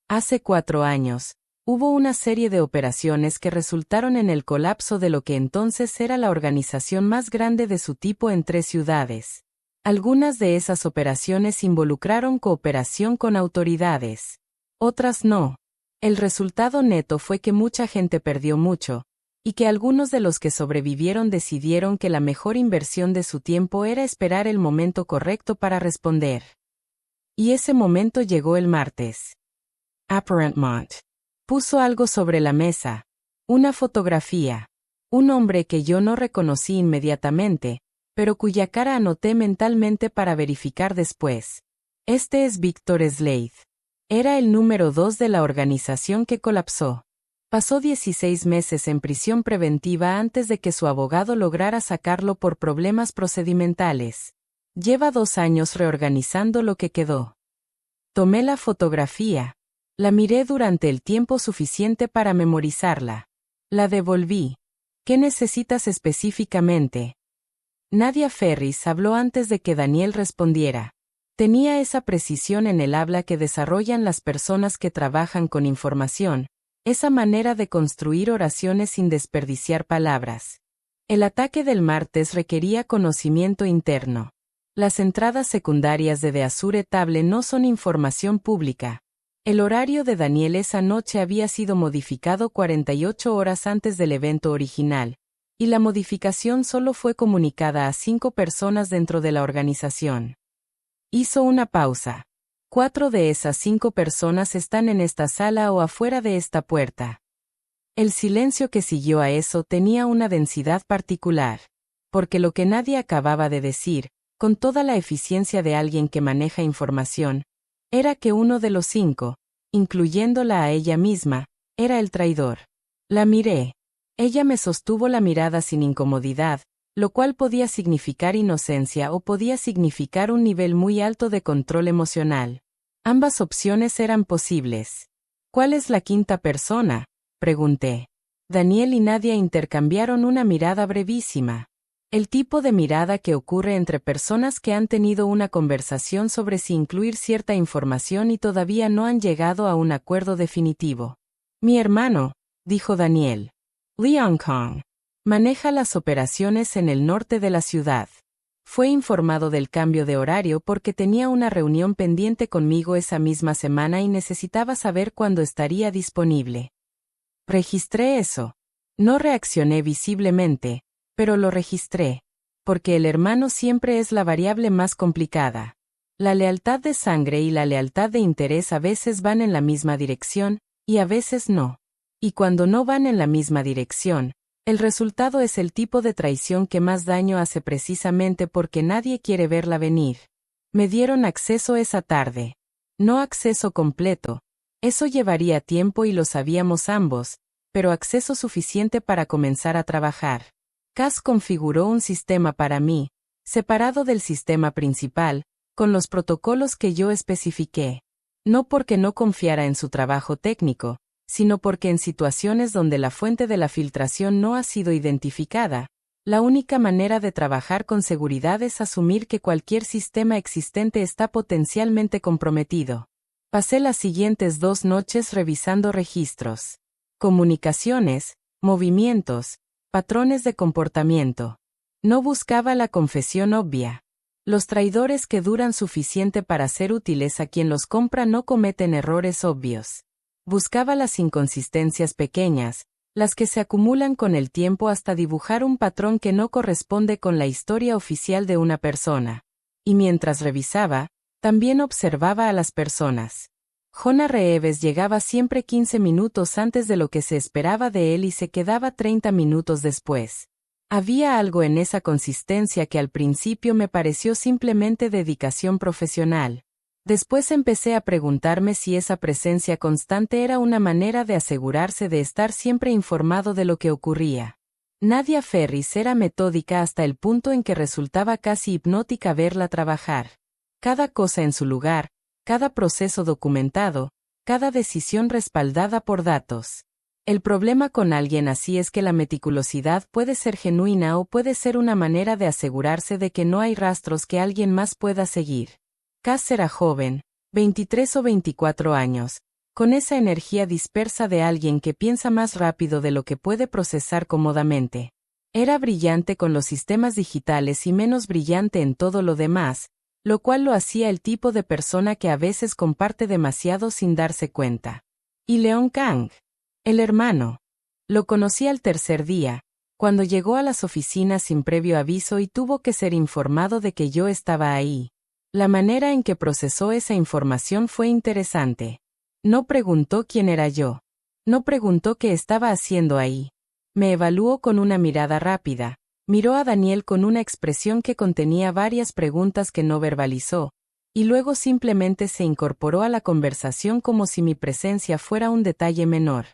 Hace 4 años, hubo una serie de operaciones que resultaron en el colapso de lo que entonces era la organización más grande de su tipo en 3 ciudades. Algunas de esas operaciones involucraron cooperación con autoridades. Otras no. El resultado neto fue que mucha gente perdió mucho, y que algunos de los que sobrevivieron decidieron que la mejor inversión de su tiempo era esperar el momento correcto para responder. Y ese momento llegó el martes. Apparentmont. Puso algo sobre la mesa. Una fotografía. Un hombre que yo no reconocí inmediatamente, pero cuya cara anoté mentalmente para verificar después. Este es Victor Slade. Era el número 2 de la organización que colapsó. Pasó 16 meses en prisión preventiva antes de que su abogado lograra sacarlo por problemas procedimentales. Lleva 2 años reorganizando lo que quedó. Tomé la fotografía. La miré durante el tiempo suficiente para memorizarla. La devolví. ¿Qué necesitas específicamente? Nadia Ferris habló antes de que Daniel respondiera. Tenía esa precisión en el habla que desarrollan las personas que trabajan con información, esa manera de construir oraciones sin desperdiciar palabras. El ataque del martes requería conocimiento interno. Las entradas secundarias de Azure Table no son información pública. El horario de Daniel esa noche había sido modificado 48 horas antes del evento original, y la modificación solo fue comunicada a 5 personas dentro de la organización. Hizo una pausa. 4 de esas 5 personas están en esta sala o afuera de esta puerta. El silencio que siguió a eso tenía una densidad particular, porque lo que nadie acababa de decir, con toda la eficiencia de alguien que maneja información, era que uno de los 5, incluyéndola a ella misma, era el traidor. La miré. Ella me sostuvo la mirada sin incomodidad, lo cual podía significar inocencia o podía significar un nivel muy alto de control emocional. Ambas opciones eran posibles. ¿Cuál es la 5ª persona?, pregunté. Daniel y Nadia intercambiaron una mirada brevísima. El tipo de mirada que ocurre entre personas que han tenido una conversación sobre si incluir cierta información y todavía no han llegado a un acuerdo definitivo. Mi hermano, dijo Daniel. Leon Kong. Maneja las operaciones en el norte de la ciudad. Fue informado del cambio de horario porque tenía una reunión pendiente conmigo esa misma semana y necesitaba saber cuándo estaría disponible. Registré eso. No reaccioné visiblemente, pero lo registré, porque el hermano siempre es la variable más complicada. La lealtad de sangre y la lealtad de interés a veces van en la misma dirección, y a veces no. Y cuando no van en la misma dirección, el resultado es el tipo de traición que más daño hace precisamente porque nadie quiere verla venir. Me dieron acceso esa tarde. No acceso completo. Eso llevaría tiempo y lo sabíamos ambos, pero acceso suficiente para comenzar a trabajar. Cass configuró un sistema para mí, separado del sistema principal, con los protocolos que yo especifiqué. No porque no confiara en su trabajo técnico, sino porque en situaciones donde la fuente de la filtración no ha sido identificada, la única manera de trabajar con seguridad es asumir que cualquier sistema existente está potencialmente comprometido. Pasé las siguientes 2 noches revisando registros, comunicaciones, movimientos, patrones de comportamiento. No buscaba la confesión obvia. Los traidores que duran suficiente para ser útiles a quien los compra no cometen errores obvios. Buscaba las inconsistencias pequeñas, las que se acumulan con el tiempo hasta dibujar un patrón que no corresponde con la historia oficial de una persona. Y mientras revisaba, también observaba a las personas. Jonah Reeves llegaba siempre 15 minutos antes de lo que se esperaba de él y se quedaba 30 minutos después. Había algo en esa consistencia que al principio me pareció simplemente dedicación profesional. Después empecé a preguntarme si esa presencia constante era una manera de asegurarse de estar siempre informado de lo que ocurría. Nadia Ferris era metódica hasta el punto en que resultaba casi hipnótica verla trabajar. Cada cosa en su lugar, cada proceso documentado, cada decisión respaldada por datos. El problema con alguien así es que la meticulosidad puede ser genuina o puede ser una manera de asegurarse de que no hay rastros que alguien más pueda seguir. Cass era joven, 23 o 24 años, con esa energía dispersa de alguien que piensa más rápido de lo que puede procesar cómodamente. Era brillante con los sistemas digitales y menos brillante en todo lo demás, lo cual lo hacía el tipo de persona que a veces comparte demasiado sin darse cuenta. Y Leon Kang, el hermano. Lo conocí al tercer día, cuando llegó a las oficinas sin previo aviso y tuvo que ser informado de que yo estaba ahí. La manera en que procesó esa información fue interesante. No preguntó quién era yo. No preguntó qué estaba haciendo ahí. Me evaluó con una mirada rápida. Miró a Daniel con una expresión que contenía varias preguntas que no verbalizó, y luego simplemente se incorporó a la conversación como si mi presencia fuera un detalle menor.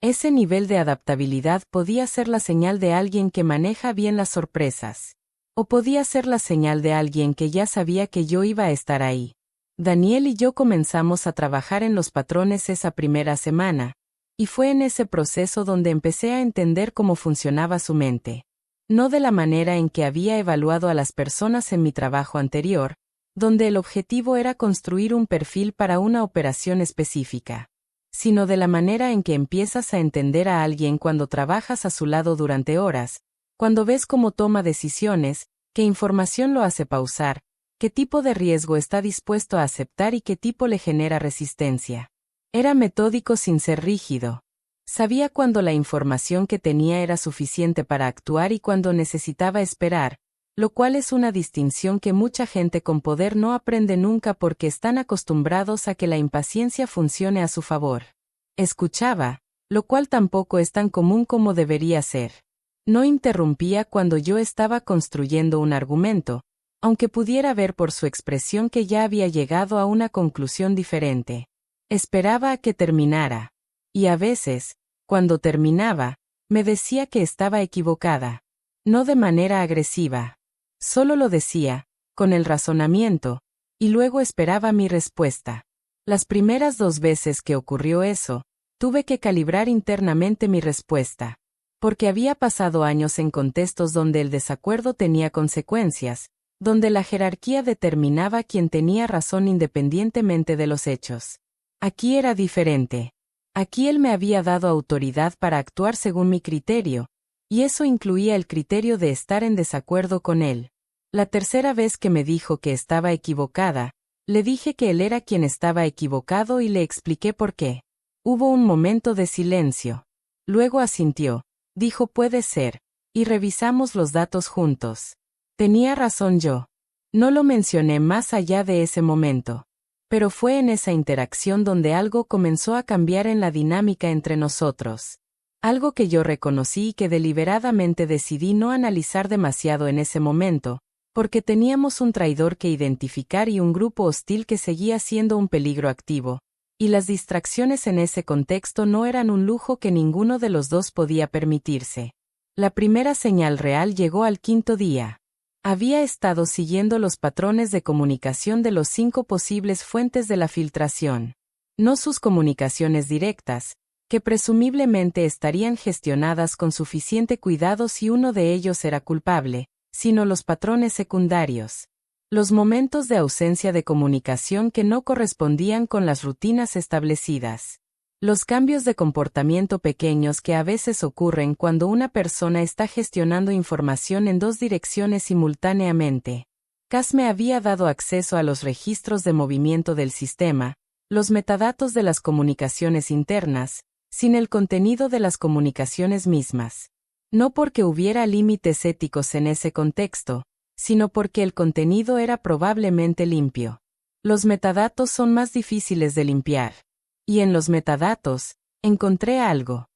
Ese nivel de adaptabilidad podía ser la señal de alguien que maneja bien las sorpresas. O podía ser la señal de alguien que ya sabía que yo iba a estar ahí. Daniel y yo comenzamos a trabajar en los patrones esa primera semana, y fue en ese proceso donde empecé a entender cómo funcionaba su mente. No de la manera en que había evaluado a las personas en mi trabajo anterior, donde el objetivo era construir un perfil para una operación específica, sino de la manera en que empiezas a entender a alguien cuando trabajas a su lado durante horas, cuando ves cómo toma decisiones, qué información lo hace pausar, qué tipo de riesgo está dispuesto a aceptar y qué tipo le genera resistencia. Era metódico sin ser rígido. Sabía cuándo la información que tenía era suficiente para actuar y cuándo necesitaba esperar, lo cual es una distinción que mucha gente con poder no aprende nunca porque están acostumbrados a que la impaciencia funcione a su favor. Escuchaba, lo cual tampoco es tan común como debería ser. No interrumpía cuando yo estaba construyendo un argumento, aunque pudiera ver por su expresión que ya había llegado a una conclusión diferente. Esperaba a que terminara. Y a veces, cuando terminaba, me decía que estaba equivocada. No de manera agresiva. Solo lo decía, con el razonamiento, y luego esperaba mi respuesta. Las primeras 2 veces que ocurrió eso, tuve que calibrar internamente mi respuesta. Porque había pasado años en contextos donde el desacuerdo tenía consecuencias, donde la jerarquía determinaba quién tenía razón independientemente de los hechos. Aquí era diferente. Aquí él me había dado autoridad para actuar según mi criterio, y eso incluía el criterio de estar en desacuerdo con él. La tercera vez que me dijo que estaba equivocada, le dije que él era quien estaba equivocado y le expliqué por qué. Hubo un momento de silencio. Luego asintió, dijo puede ser, y revisamos los datos juntos. Tenía razón yo. No lo mencioné más allá de ese momento. Pero fue en esa interacción donde algo comenzó a cambiar en la dinámica entre nosotros. Algo que yo reconocí y que deliberadamente decidí no analizar demasiado en ese momento, porque teníamos un traidor que identificar y un grupo hostil que seguía siendo un peligro activo, y las distracciones en ese contexto no eran un lujo que ninguno de los dos podía permitirse. La primera señal real llegó al quinto día. Había estado siguiendo los patrones de comunicación de los 5 posibles fuentes de la filtración. No sus comunicaciones directas, que presumiblemente estarían gestionadas con suficiente cuidado si uno de ellos era culpable, sino los patrones secundarios. Los momentos de ausencia de comunicación que no correspondían con las rutinas establecidas. Los cambios de comportamiento pequeños que a veces ocurren cuando una persona está gestionando información en 2 direcciones simultáneamente. Cass me había dado acceso a los registros de movimiento del sistema, los metadatos de las comunicaciones internas, sin el contenido de las comunicaciones mismas. No porque hubiera límites éticos en ese contexto, sino porque el contenido era probablemente limpio. Los metadatos son más difíciles de limpiar. Y en los metadatos, encontré algo.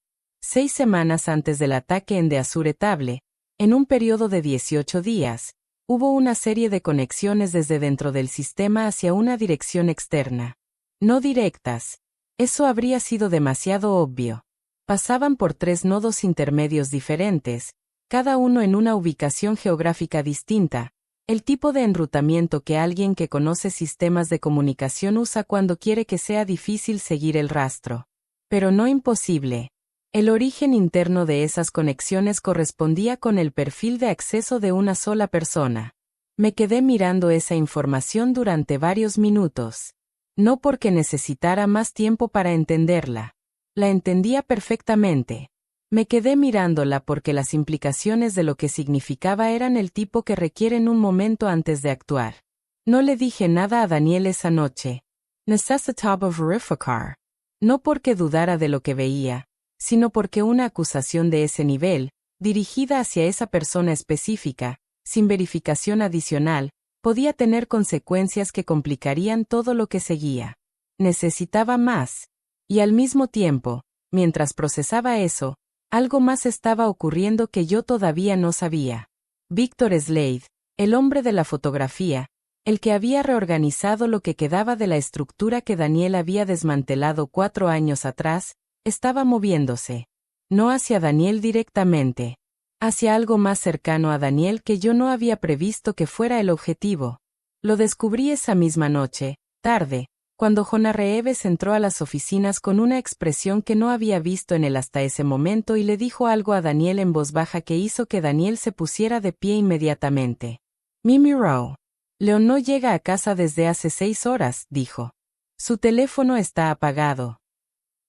6 semanas antes del ataque en The Azure Table, en un periodo de 18 días, hubo una serie de conexiones desde dentro del sistema hacia una dirección externa. No directas. Eso habría sido demasiado obvio. Pasaban por 3 nodos intermedios diferentes, cada uno en una ubicación geográfica distinta, el tipo de enrutamiento que alguien que conoce sistemas de comunicación usa cuando quiere que sea difícil seguir el rastro. Pero no imposible. El origen interno de esas conexiones correspondía con el perfil de acceso de una sola persona. Me quedé mirando esa información durante varios minutos. No porque necesitara más tiempo para entenderla. La entendía perfectamente. Me quedé mirándola porque las implicaciones de lo que significaba eran el tipo que requieren un momento antes de actuar. No le dije nada a Daniel esa noche. Necessitaba verificar. No porque dudara de lo que veía, sino porque una acusación de ese nivel, dirigida hacia esa persona específica, sin verificación adicional, podía tener consecuencias que complicarían todo lo que seguía. Necesitaba más. Y al mismo tiempo, mientras procesaba eso, algo más estaba ocurriendo que yo todavía no sabía. Victor Slade, el hombre de la fotografía, el que había reorganizado lo que quedaba de la estructura que Daniel había desmantelado 4 años atrás, estaba moviéndose. No hacia Daniel directamente. Hacia algo más cercano a Daniel que yo no había previsto que fuera el objetivo. Lo descubrí esa misma noche, tarde, cuando Jonah Reeves entró a las oficinas con una expresión que no había visto en él hasta ese momento y le dijo algo a Daniel en voz baja que hizo que Daniel se pusiera de pie inmediatamente. Mimi Rowe. Leon no llega a casa desde hace 6 horas, dijo. Su teléfono está apagado.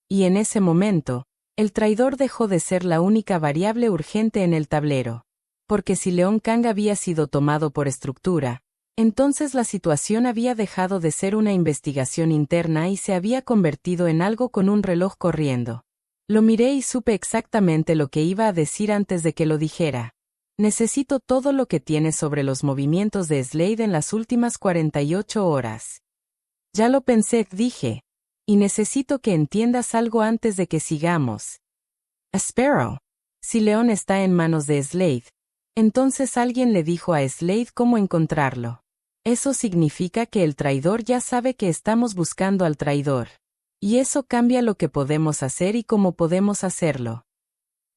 Y en ese momento, el traidor dejó de ser la única variable urgente en el tablero. Porque si Leon Kang había sido tomado por estructura, entonces la situación había dejado de ser una investigación interna y se había convertido en algo con un reloj corriendo. Lo miré y supe exactamente lo que iba a decir antes de que lo dijera. Necesito todo lo que tienes sobre los movimientos de Slade en las últimas 48 horas. Ya lo pensé, dije. Y necesito que entiendas algo antes de que sigamos. Espero. Si Leon está en manos de Slade, entonces alguien le dijo a Slade cómo encontrarlo. Eso significa que el traidor ya sabe que estamos buscando al traidor. Y eso cambia lo que podemos hacer y cómo podemos hacerlo.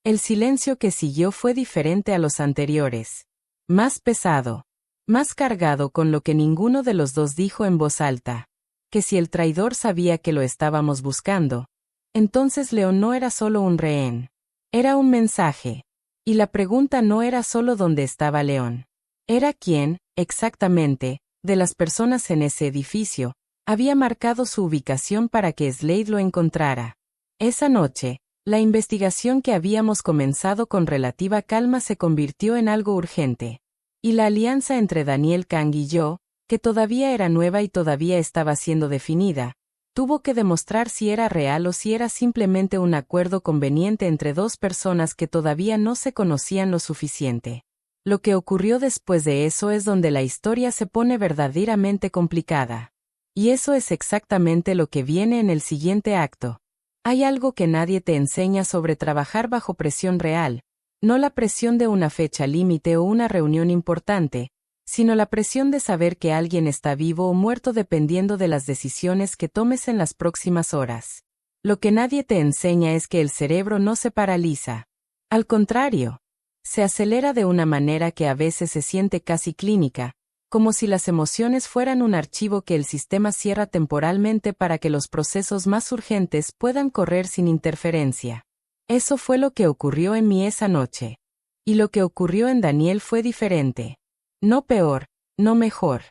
El silencio que siguió fue diferente a los anteriores. Más pesado. Más cargado con lo que ninguno de los dos dijo en voz alta. Que si el traidor sabía que lo estábamos buscando, entonces Leon no era solo un rehén. Era un mensaje. Y la pregunta no era solo dónde estaba Leon. Era quién, exactamente, de las personas en ese edificio, había marcado su ubicación para que Slade lo encontrara. Esa noche, la investigación que habíamos comenzado con relativa calma se convirtió en algo urgente. Y la alianza entre Daniel Kang y yo, que todavía era nueva y todavía estaba siendo definida, tuvo que demostrar si era real o si era simplemente un acuerdo conveniente entre 2 personas que todavía no se conocían lo suficiente. Lo que ocurrió después de eso es donde la historia se pone verdaderamente complicada. Y eso es exactamente lo que viene en el siguiente acto. Hay algo que nadie te enseña sobre trabajar bajo presión real, no la presión de una fecha límite o una reunión importante, sino la presión de saber que alguien está vivo o muerto dependiendo de las decisiones que tomes en las próximas horas. Lo que nadie te enseña es que el cerebro no se paraliza. Al contrario, se acelera de una manera que a veces se siente casi clínica, como si las emociones fueran un archivo que el sistema cierra temporalmente para que los procesos más urgentes puedan correr sin interferencia. Eso fue lo que ocurrió en mí esa noche. Y lo que ocurrió en Daniel fue diferente. No peor, no mejor.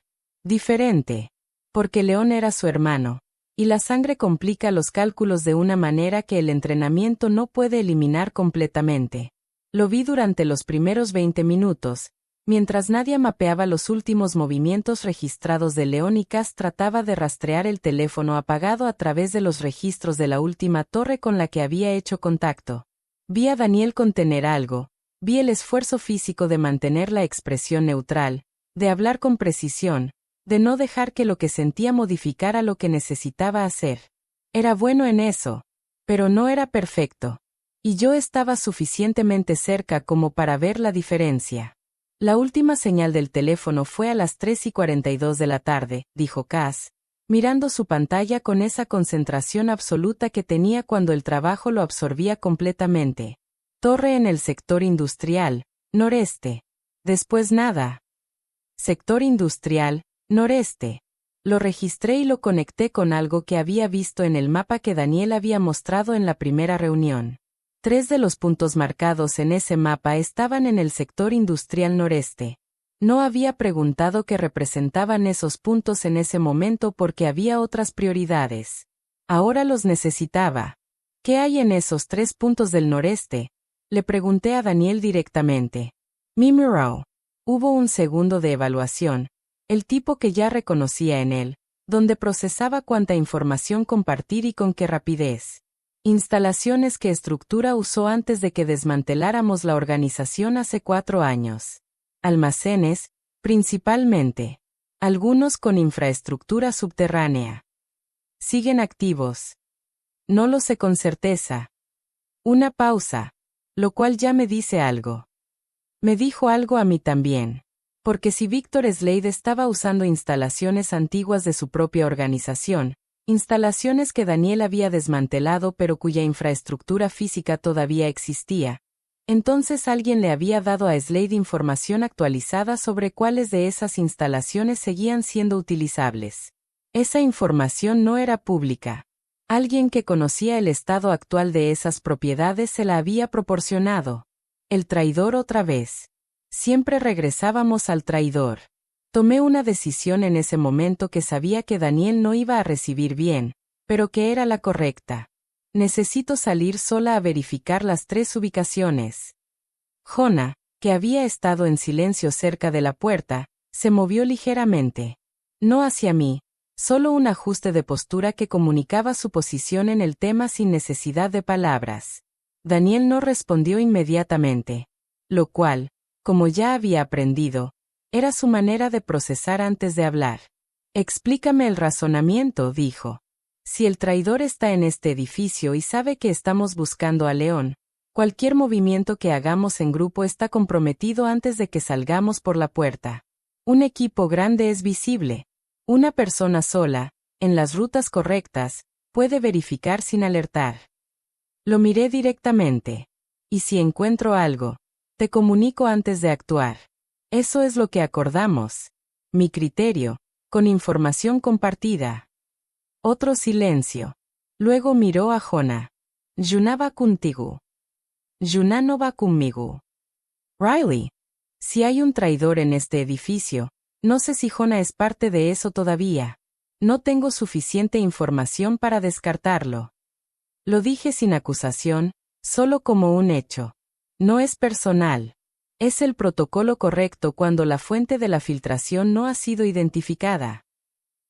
Diferente. Porque León era su hermano, y la sangre complica los cálculos de una manera que el entrenamiento no puede eliminar completamente. Lo vi durante los primeros 20 minutos, mientras Nadia mapeaba los últimos movimientos registrados de León y Cass trataba de rastrear el teléfono apagado a través de los registros de la última torre con la que había hecho contacto. Vi a Daniel contener algo. Vi el esfuerzo físico de mantener la expresión neutral, de hablar con precisión, de no dejar que lo que sentía modificara lo que necesitaba hacer. Era bueno en eso, pero no era perfecto. Y yo estaba suficientemente cerca como para ver la diferencia. La última señal del teléfono fue a las 3:42 de la tarde, dijo Cass, mirando su pantalla con esa concentración absoluta que tenía cuando el trabajo lo absorbía completamente. Torre en el sector industrial, noreste. Después nada. Sector industrial, noreste. Lo registré y lo conecté con algo que había visto en el mapa que Daniel había mostrado en la primera reunión. 3 de los puntos marcados en ese mapa estaban en el sector industrial noreste. No había preguntado qué representaban esos puntos en ese momento porque había otras prioridades. Ahora los necesitaba. ¿Qué hay en esos 3 puntos del noreste? Le pregunté a Daniel directamente. Mimiro. Hubo un segundo de evaluación, el tipo que ya reconocía en él, donde procesaba cuánta información compartir y con qué rapidez. Instalaciones que estructura usó antes de que desmanteláramos la organización hace 4 años. Almacenes, principalmente. Algunos con infraestructura subterránea. Siguen activos. No lo sé con certeza. Una pausa. Lo cual ya me dice algo. Me dijo algo a mí también. Porque si Víctor Slade estaba usando instalaciones antiguas de su propia organización, instalaciones que Daniel había desmantelado pero cuya infraestructura física todavía existía, entonces alguien le había dado a Slade información actualizada sobre cuáles de esas instalaciones seguían siendo utilizables. Esa información no era pública. Alguien que conocía el estado actual de esas propiedades se la había proporcionado. El traidor otra vez. Siempre regresábamos al traidor. Tomé una decisión en ese momento que sabía que Daniel no iba a recibir bien, pero que era la correcta. Necesito salir sola a verificar las 3 ubicaciones. Jonah, que había estado en silencio cerca de la puerta, se movió ligeramente. No hacia mí. Solo un ajuste de postura que comunicaba su posición en el tema sin necesidad de palabras. Daniel no respondió inmediatamente. Lo cual, como ya había aprendido, era su manera de procesar antes de hablar. Explícame el razonamiento, dijo. Si el traidor está en este edificio y sabe que estamos buscando a León, cualquier movimiento que hagamos en grupo está comprometido antes de que salgamos por la puerta. Un equipo grande es visible. Una persona sola, en las rutas correctas, puede verificar sin alertar. Lo miré directamente. Y si encuentro algo, te comunico antes de actuar. Eso es lo que acordamos. Mi criterio, con información compartida. Otro silencio. Luego miró a Jonah. Yuna va contigo. Yuna no va conmigo. Riley. Si hay un traidor en este edificio, no sé si Jonah es parte de eso todavía. No tengo suficiente información para descartarlo. Lo dije sin acusación, solo como un hecho. No es personal. Es el protocolo correcto cuando la fuente de la filtración no ha sido identificada.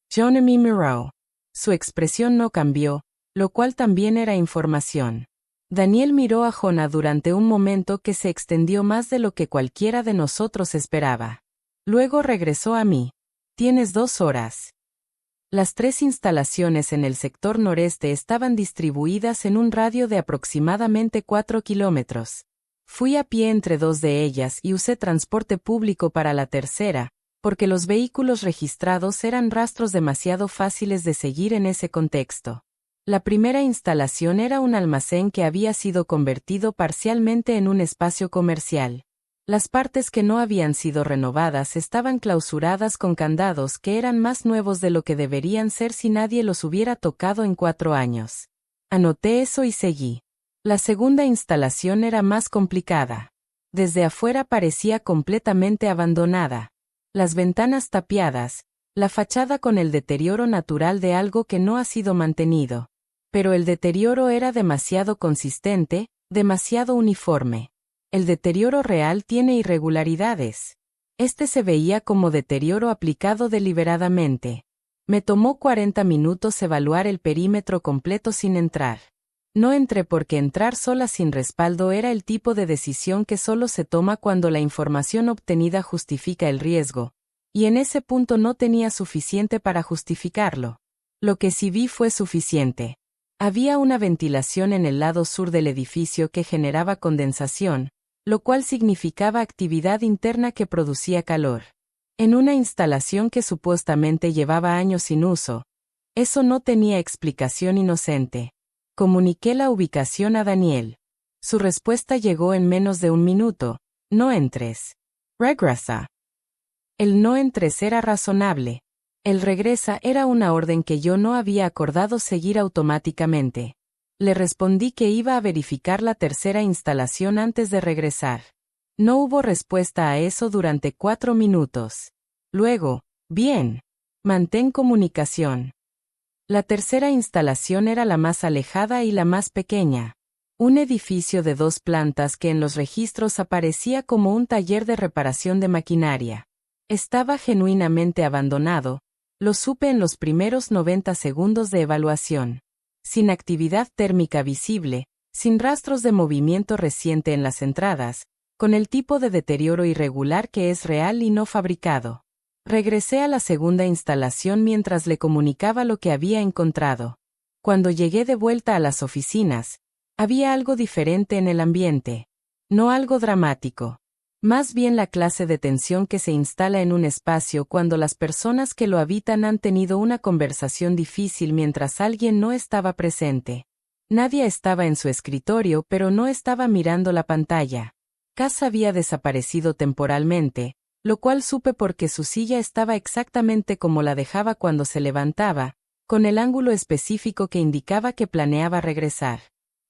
Jonah me miró. Su expresión no cambió, lo cual también era información. Daniel miró a Jonah durante un momento que se extendió más de lo que cualquiera de nosotros esperaba. Luego regresó a mí. Tienes 2 horas. Las 3 instalaciones en el sector noreste estaban distribuidas en un radio de aproximadamente 4 kilómetros. Fui a pie entre 2 de ellas y usé transporte público para la tercera, porque los vehículos registrados eran rastros demasiado fáciles de seguir en ese contexto. La primera instalación era un almacén que había sido convertido parcialmente en un espacio comercial. Las partes que no habían sido renovadas estaban clausuradas con candados que eran más nuevos de lo que deberían ser si nadie los hubiera tocado en 4 años. Anoté eso y seguí. La segunda instalación era más complicada. Desde afuera parecía completamente abandonada. Las ventanas tapiadas, la fachada con el deterioro natural de algo que no ha sido mantenido. Pero el deterioro era demasiado consistente, demasiado uniforme. El deterioro real tiene irregularidades. Este se veía como deterioro aplicado deliberadamente. Me tomó 40 minutos evaluar el perímetro completo sin entrar. No entré porque entrar sola sin respaldo era el tipo de decisión que solo se toma cuando la información obtenida justifica el riesgo, y en ese punto no tenía suficiente para justificarlo. Lo que sí vi fue suficiente. Había una ventilación en el lado sur del edificio que generaba condensación, lo cual significaba actividad interna que producía calor. En una instalación que supuestamente llevaba años sin uso. Eso no tenía explicación inocente. Comuniqué la ubicación a Daniel. Su respuesta llegó en menos de 1 minuto. No entres. Regresa. El no entres era razonable. El regresa era una orden que yo no había acordado seguir automáticamente. Le respondí que iba a verificar la tercera instalación antes de regresar. No hubo respuesta a eso durante 4 minutos. Luego, bien. Mantén comunicación. La tercera instalación era la más alejada y la más pequeña. Un edificio de 2 plantas que en los registros aparecía como un taller de reparación de maquinaria. Estaba genuinamente abandonado. Lo supe en los primeros 90 segundos de evaluación. Sin actividad térmica visible, sin rastros de movimiento reciente en las entradas, con el tipo de deterioro irregular que es real y no fabricado. Regresé a la segunda instalación mientras le comunicaba lo que había encontrado. Cuando llegué de vuelta a las oficinas, había algo diferente en el ambiente. No algo dramático. Más bien la clase de tensión que se instala en un espacio cuando las personas que lo habitan han tenido una conversación difícil mientras alguien no estaba presente. Nadie estaba en su escritorio pero no estaba mirando la pantalla. Cass había desaparecido temporalmente, lo cual supe porque su silla estaba exactamente como la dejaba cuando se levantaba, con el ángulo específico que indicaba que planeaba regresar.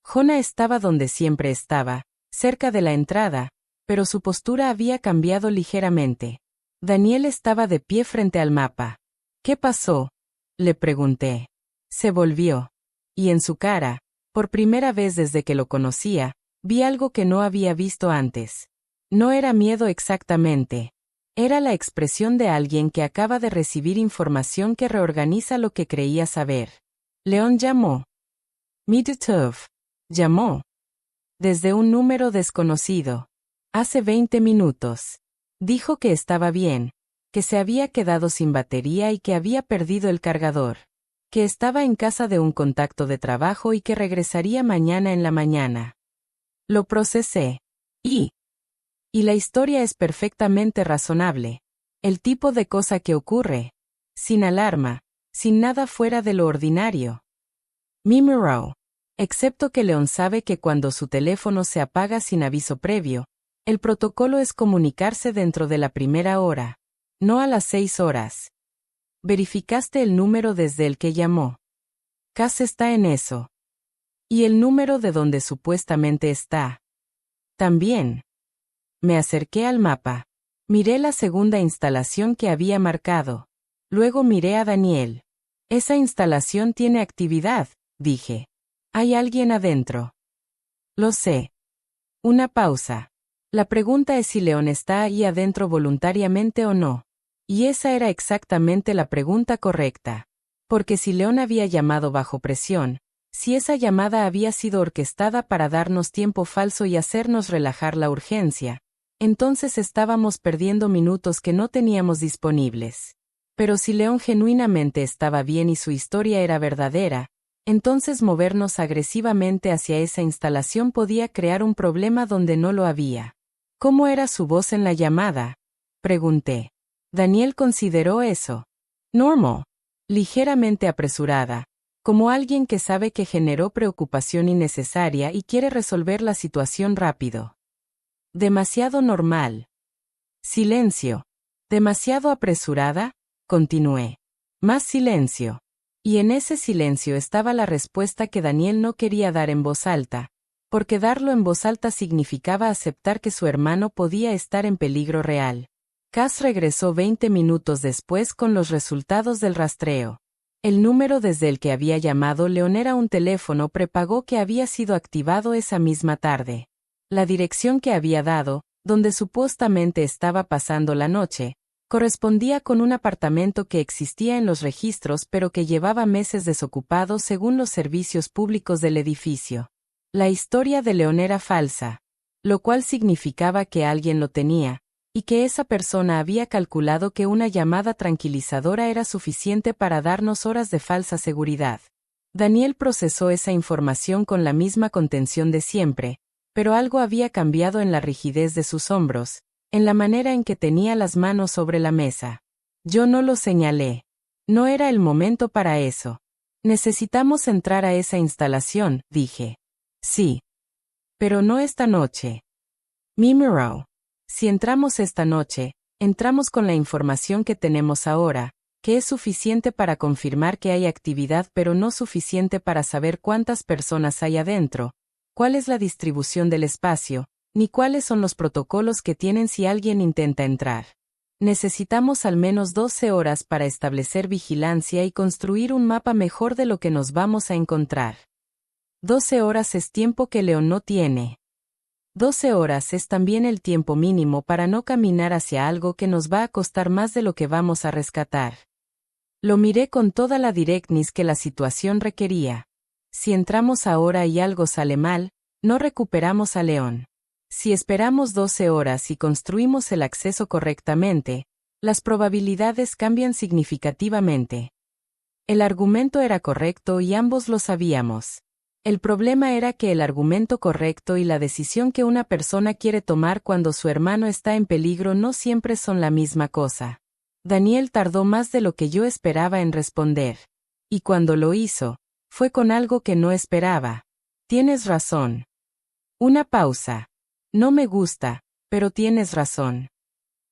Jonah estaba donde siempre estaba, cerca de la entrada, pero su postura había cambiado ligeramente. Daniel estaba de pie frente al mapa. ¿Qué pasó?, le pregunté. Se volvió. Y en su cara, por primera vez desde que lo conocía, vi algo que no había visto antes. No era miedo exactamente. Era la expresión de alguien que acaba de recibir información que reorganiza lo que creía saber. León llamó. Midutov. Llamó. Desde un número desconocido. Hace 20 minutos. Dijo que estaba bien, que se había quedado sin batería y que había perdido el cargador. Que estaba en casa de un contacto de trabajo y que regresaría mañana en la mañana. Lo procesé. Y la historia es perfectamente razonable. El tipo de cosa que ocurre. Sin alarma, sin nada fuera de lo ordinario. Mimuro. Excepto que León sabe que cuando su teléfono se apaga sin aviso previo, el protocolo es comunicarse dentro de la primera hora, no a las 6 horas. ¿Verificaste el número desde el que llamó? Cass está en eso. ¿Y el número de donde supuestamente está? También. Me acerqué al mapa. Miré la segunda instalación que había marcado. Luego miré a Daniel. Esa instalación tiene actividad, dije. Hay alguien adentro. Lo sé. Una pausa. La pregunta es si León está ahí adentro voluntariamente o no. Y esa era exactamente la pregunta correcta. Porque si León había llamado bajo presión, Si esa llamada había sido orquestada para darnos tiempo falso y hacernos relajar la urgencia, entonces estábamos perdiendo minutos que no teníamos disponibles. Pero si León genuinamente estaba bien y su historia era verdadera, entonces movernos agresivamente hacia esa instalación podía crear un problema donde no lo había. ¿Cómo era su voz en la llamada?, pregunté. Daniel consideró eso. Normal. Ligeramente apresurada, como alguien que sabe que generó preocupación innecesaria y quiere resolver la situación rápido. Demasiado normal. Silencio. ¿Demasiado apresurada?, continué. Más silencio. Y en ese silencio estaba la respuesta que Daniel no quería dar en voz alta, porque darlo en voz alta significaba aceptar que su hermano podía estar en peligro real. Cass regresó 20 minutos después con los resultados del rastreo. El número desde el que había llamado León era un teléfono prepago que había sido activado esa misma tarde. La dirección que había dado, donde supuestamente estaba pasando la noche, correspondía con un apartamento que existía en los registros pero que llevaba meses desocupado según los servicios públicos del edificio. La historia de León era falsa, lo cual significaba que alguien lo tenía, y que esa persona había calculado que una llamada tranquilizadora era suficiente para darnos horas de falsa seguridad. Daniel procesó esa información con la misma contención de siempre, pero algo había cambiado en la rigidez de sus hombros, en la manera en que tenía las manos sobre la mesa. Yo no lo señalé. No era el momento para eso. Necesitamos entrar a esa instalación, dije. Sí. Pero no esta noche. Mimiro. Si entramos esta noche, entramos con la información que tenemos ahora, que es suficiente para confirmar que hay actividad pero no suficiente para saber cuántas personas hay adentro, cuál es la distribución del espacio, ni cuáles son los protocolos que tienen si alguien intenta entrar. Necesitamos al menos 12 horas para establecer vigilancia y construir un mapa mejor de lo que nos vamos a encontrar. 12 horas es tiempo que León no tiene. 12 horas es también el tiempo mínimo para no caminar hacia algo que nos va a costar más de lo que vamos a rescatar. Lo miré con toda la directness que la situación requería. Si entramos ahora y algo sale mal, no recuperamos a León. Si esperamos 12 horas y construimos el acceso correctamente, las probabilidades cambian significativamente. El argumento era correcto y ambos lo sabíamos. El problema era que el argumento correcto y la decisión que una persona quiere tomar cuando su hermano está en peligro no siempre son la misma cosa. Daniel tardó más de lo que yo esperaba en responder. Y cuando lo hizo, fue con algo que no esperaba. Tienes razón. Una pausa. No me gusta, pero tienes razón.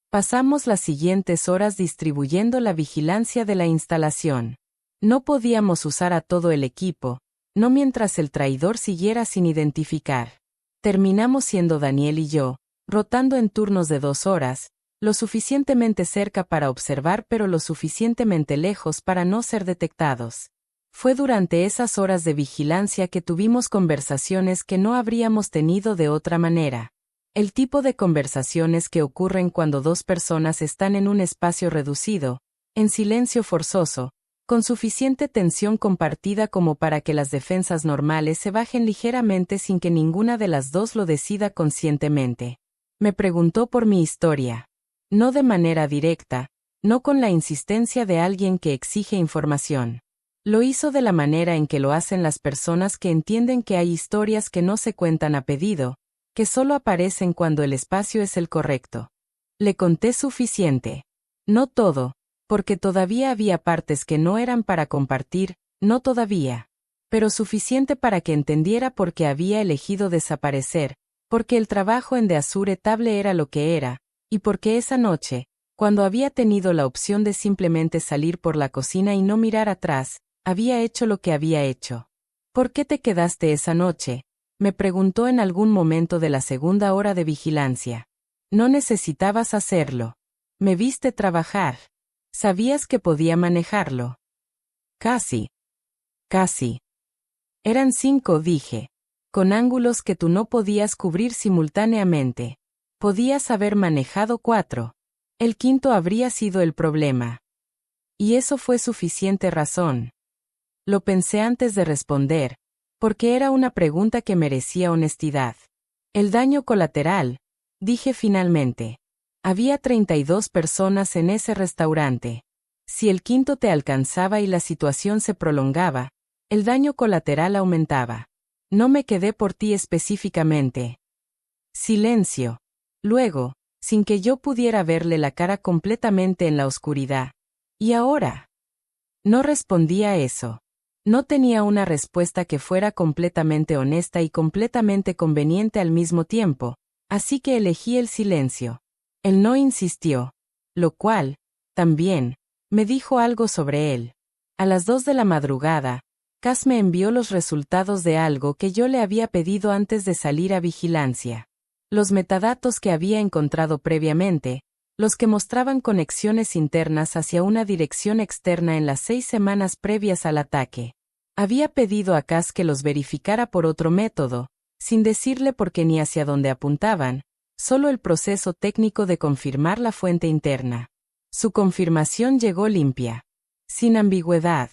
Pasamos las siguientes horas distribuyendo la vigilancia de la instalación. No podíamos usar a todo el equipo, no mientras el traidor siguiera sin identificar. Terminamos siendo Daniel y yo, rotando en turnos de 2 horas, lo suficientemente cerca para observar pero lo suficientemente lejos para no ser detectados. Fue durante esas horas de vigilancia que tuvimos conversaciones que no habríamos tenido de otra manera. El tipo de conversaciones que ocurren cuando 2 personas están en un espacio reducido, en silencio forzoso, con suficiente tensión compartida como para que las defensas normales se bajen ligeramente sin que ninguna de las dos lo decida conscientemente. Me preguntó por mi historia. No de manera directa, no con la insistencia de alguien que exige información. Lo hizo de la manera en que lo hacen las personas que entienden que hay historias que no se cuentan a pedido, que solo aparecen cuando el espacio es el correcto. Le conté suficiente. No todo, porque todavía había partes que no eran para compartir, no todavía. Pero suficiente para que entendiera por qué había elegido desaparecer, porque el trabajo en The Azure Table era lo que era, y porque esa noche, cuando había tenido la opción de simplemente salir por la cocina y no mirar atrás, había hecho lo que había hecho. ¿Por qué te quedaste esa noche?, me preguntó en algún momento de la segunda hora de vigilancia. No necesitabas hacerlo. Me viste trabajar. ¿Sabías que podía manejarlo? Casi. Casi. Eran 5, dije. Con ángulos que tú no podías cubrir simultáneamente. Podías haber manejado 4. El 5º habría sido el problema. Y eso fue suficiente razón. Lo pensé antes de responder, Porque era una pregunta que merecía honestidad. El daño colateral, dije finalmente. Había 32 personas en ese restaurante. Si el quinto te alcanzaba y la situación se prolongaba, el daño colateral aumentaba. No me quedé por ti específicamente. Silencio. Luego, sin que yo pudiera verle la cara completamente en la oscuridad. ¿Y ahora? No respondía a eso. No tenía una respuesta que fuera completamente honesta y completamente conveniente al mismo tiempo, así que elegí el silencio. Él no insistió, lo cual, también, me dijo algo sobre él. A las 2 de la madrugada, Cass me envió los resultados de algo que yo le había pedido antes de salir a vigilancia. Los metadatos que había encontrado previamente, los que mostraban conexiones internas hacia una dirección externa en las 6 semanas previas al ataque. Había pedido a Cass que los verificara por otro método, sin decirle por qué ni hacia dónde apuntaban, solo el proceso técnico de confirmar la fuente interna. Su confirmación llegó limpia. Sin ambigüedad.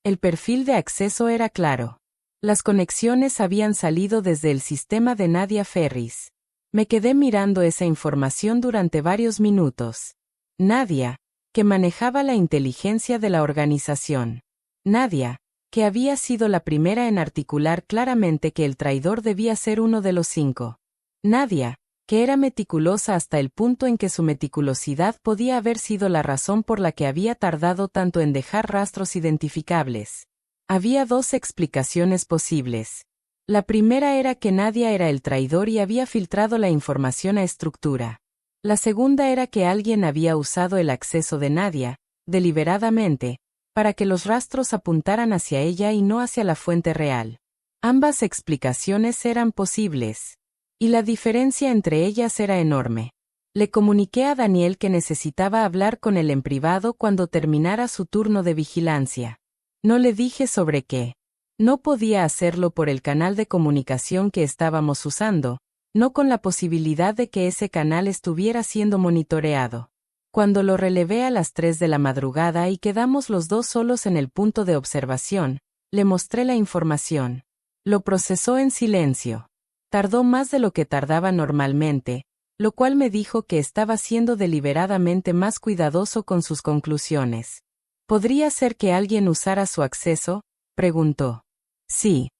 El perfil de acceso era claro. Las conexiones habían salido desde el sistema de Nadia Ferris. Me quedé mirando esa información durante varios minutos. Nadia, que manejaba la inteligencia de la organización. Nadia, que había sido la primera en articular claramente que el traidor debía ser uno de los 5. Nadia, que era meticulosa hasta el punto en que su meticulosidad podía haber sido la razón por la que había tardado tanto en dejar rastros identificables. Había 2 explicaciones posibles. La primera era que Nadia era el traidor y había filtrado la información a estructura. La segunda era que alguien había usado el acceso de Nadia, deliberadamente, para que los rastros apuntaran hacia ella y no hacia la fuente real. Ambas explicaciones eran posibles. Y la diferencia entre ellas era enorme. Le comuniqué a Daniel que necesitaba hablar con él en privado cuando terminara su turno de vigilancia. No le dije sobre qué. No podía hacerlo por el canal de comunicación que estábamos usando, no con la posibilidad de que ese canal estuviera siendo monitoreado. Cuando lo relevé a las 3 de la madrugada y quedamos los dos solos en el punto de observación, le mostré la información. Lo procesó en silencio. Tardó más de lo que tardaba normalmente, lo cual me dijo que estaba siendo deliberadamente más cuidadoso con sus conclusiones. ¿Podría ser que alguien usara su acceso?, preguntó. Sí.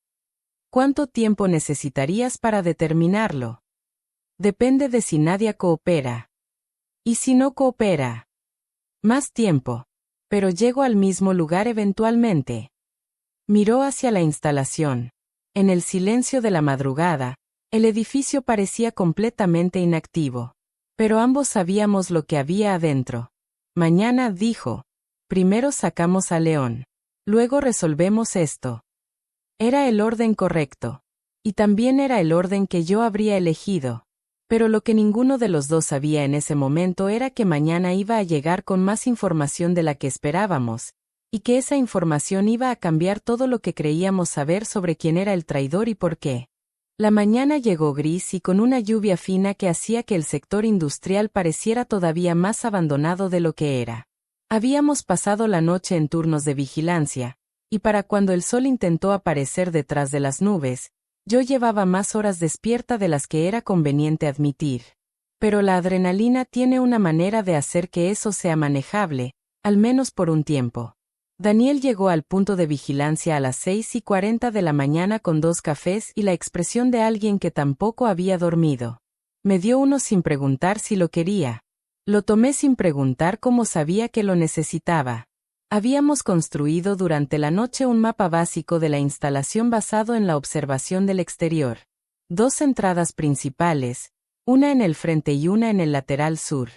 ¿Cuánto tiempo necesitarías para determinarlo? Depende de si Nadia coopera. ¿Y si no coopera? Más tiempo. Pero llego al mismo lugar eventualmente. Miró hacia la instalación. En el silencio de la madrugada, el edificio parecía completamente inactivo. Pero ambos sabíamos lo que había adentro. Mañana, dijo. Primero sacamos a León. Luego resolvemos esto. Era el orden correcto. Y también era el orden que yo habría elegido. Pero lo que ninguno de los dos sabía en ese momento era que mañana iba a llegar con más información de la que esperábamos, y que esa información iba a cambiar todo lo que creíamos saber sobre quién era el traidor y por qué. La mañana llegó gris y con una lluvia fina que hacía que el sector industrial pareciera todavía más abandonado de lo que era. Habíamos pasado la noche en turnos de vigilancia, y para cuando el sol intentó aparecer detrás de las nubes, yo llevaba más horas despierta de las que era conveniente admitir. Pero la adrenalina tiene una manera de hacer que eso sea manejable, al menos por un tiempo. Daniel llegó al punto de vigilancia a las 6:40 de la mañana con 2 cafés y la expresión de alguien que tampoco había dormido. Me dio uno sin preguntar si lo quería. Lo tomé sin preguntar cómo sabía que lo necesitaba. Habíamos construido durante la noche un mapa básico de la instalación basado en la observación del exterior. 2 entradas principales, una en el frente y una en el lateral sur.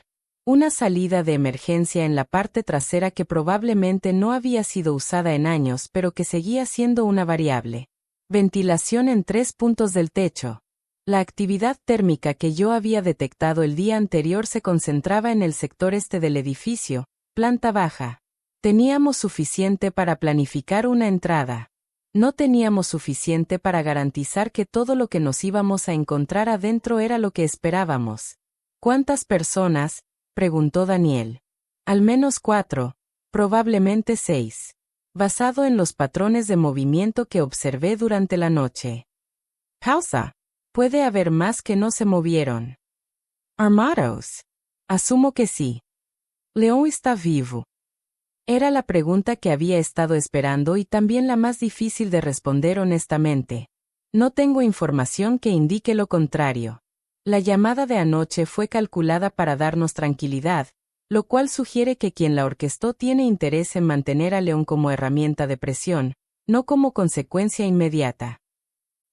Una salida de emergencia en la parte trasera que probablemente no había sido usada en años pero que seguía siendo una variable. Ventilación en 3 puntos del techo. La actividad térmica que yo había detectado el día anterior se concentraba en el sector este del edificio, planta baja. Teníamos suficiente para planificar una entrada. No teníamos suficiente para garantizar que todo lo que nos íbamos a encontrar adentro era lo que esperábamos. ¿Cuántas personas?, preguntó Daniel. Al menos 4, probablemente 6. basado en los patrones de movimiento que observé durante la noche. Pausa. Puede haber más que no se movieron. Armados. Asumo que sí. León está vivo. Era la pregunta que había estado esperando y también la más difícil de responder honestamente. No tengo información que indique lo contrario. La llamada de anoche fue calculada para darnos tranquilidad, lo cual sugiere que quien la orquestó tiene interés en mantener a León como herramienta de presión, no como consecuencia inmediata.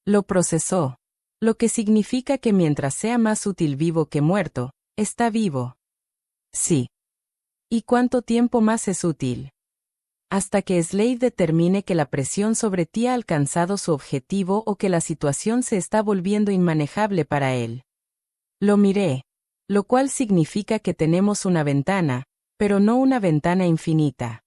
Lo procesó, lo que significa que mientras sea más útil vivo que muerto, está vivo. Sí. ¿Y cuánto tiempo más es útil? Hasta que Slade determine que la presión sobre ti ha alcanzado su objetivo o que la situación se está volviendo inmanejable para él. Lo miré, lo cual significa que tenemos una ventana, pero no una ventana infinita.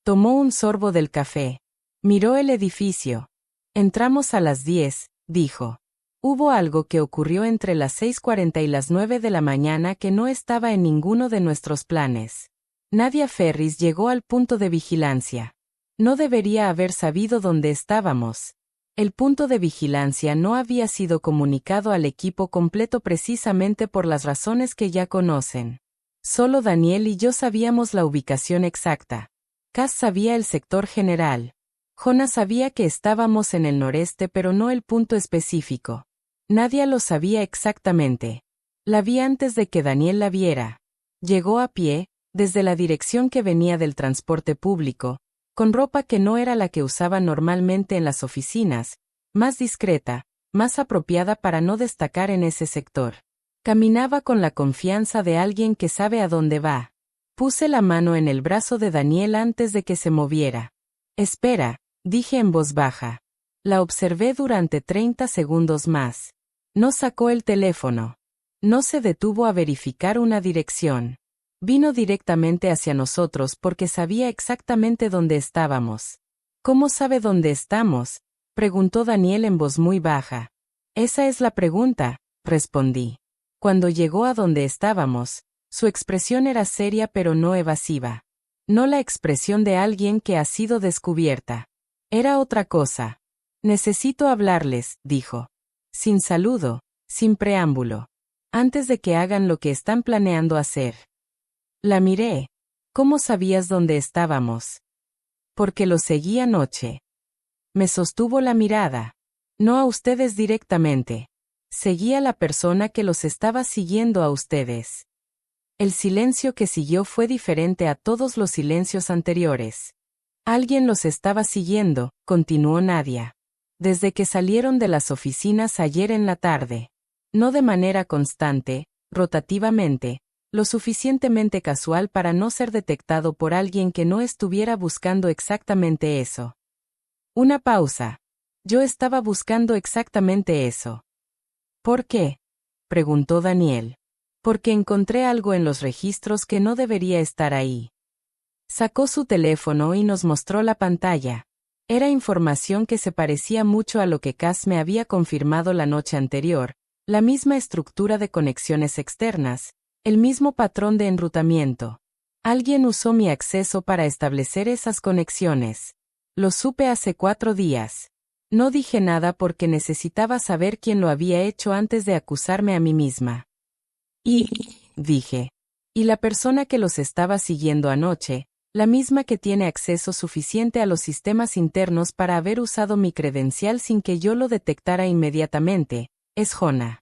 Tomó un sorbo del café. Miró el edificio. Entramos a las 10, dijo. Hubo algo que ocurrió entre las 6:40 y las 9 de la mañana que no estaba en ninguno de nuestros planes. Nadia Ferris llegó al punto de vigilancia. No debería haber sabido dónde estábamos. El punto de vigilancia no había sido comunicado al equipo completo precisamente por las razones que ya conocen. Solo Daniel y yo sabíamos la ubicación exacta. Cass sabía el sector general. Jonah sabía que estábamos en el noreste pero no el punto específico. Nadia lo sabía exactamente. La vi antes de que Daniel la viera. Llegó a pie, desde la dirección que venía del transporte público, con ropa que no era la que usaba normalmente en las oficinas, más discreta, más apropiada para no destacar en ese sector. Caminaba con la confianza de alguien que sabe a dónde va. Puse la mano en el brazo de Daniel antes de que se moviera. Espera, dije en voz baja. La observé durante 30 segundos más. No sacó el teléfono. No se detuvo a verificar una dirección. Vino directamente hacia nosotros porque sabía exactamente dónde estábamos. ¿Cómo sabe dónde estamos?, preguntó Daniel en voz muy baja. Esa es la pregunta, respondí. Cuando llegó a donde estábamos, su expresión era seria pero no evasiva. No la expresión de alguien que ha sido descubierta. Era otra cosa. Necesito hablarles, dijo. Sin saludo, sin preámbulo. Antes de que hagan lo que están planeando hacer. La miré. ¿Cómo sabías dónde estábamos? Porque lo seguí anoche. Me sostuvo la mirada. No a ustedes directamente. Seguí a la persona que los estaba siguiendo a ustedes. El silencio que siguió fue diferente a todos los silencios anteriores. Alguien los estaba siguiendo, continuó Nadia. Desde que salieron de las oficinas ayer en la tarde. No de manera constante, rotativamente, lo suficientemente casual para no ser detectado por alguien que no estuviera buscando exactamente eso. Una pausa. Yo estaba buscando exactamente eso. ¿Por qué?, preguntó Daniel. Porque encontré algo en los registros que no debería estar ahí. Sacó su teléfono y nos mostró la pantalla. Era información que se parecía mucho a lo que Cass me había confirmado la noche anterior, la misma estructura de conexiones externas, el mismo patrón de enrutamiento. Alguien usó mi acceso para establecer esas conexiones. Lo supe hace 4 días. No dije nada porque necesitaba saber quién lo había hecho antes de acusarme a mí misma. Dije. Y la persona que los estaba siguiendo anoche, la misma que tiene acceso suficiente a los sistemas internos para haber usado mi credencial sin que yo lo detectara inmediatamente, es Jonah.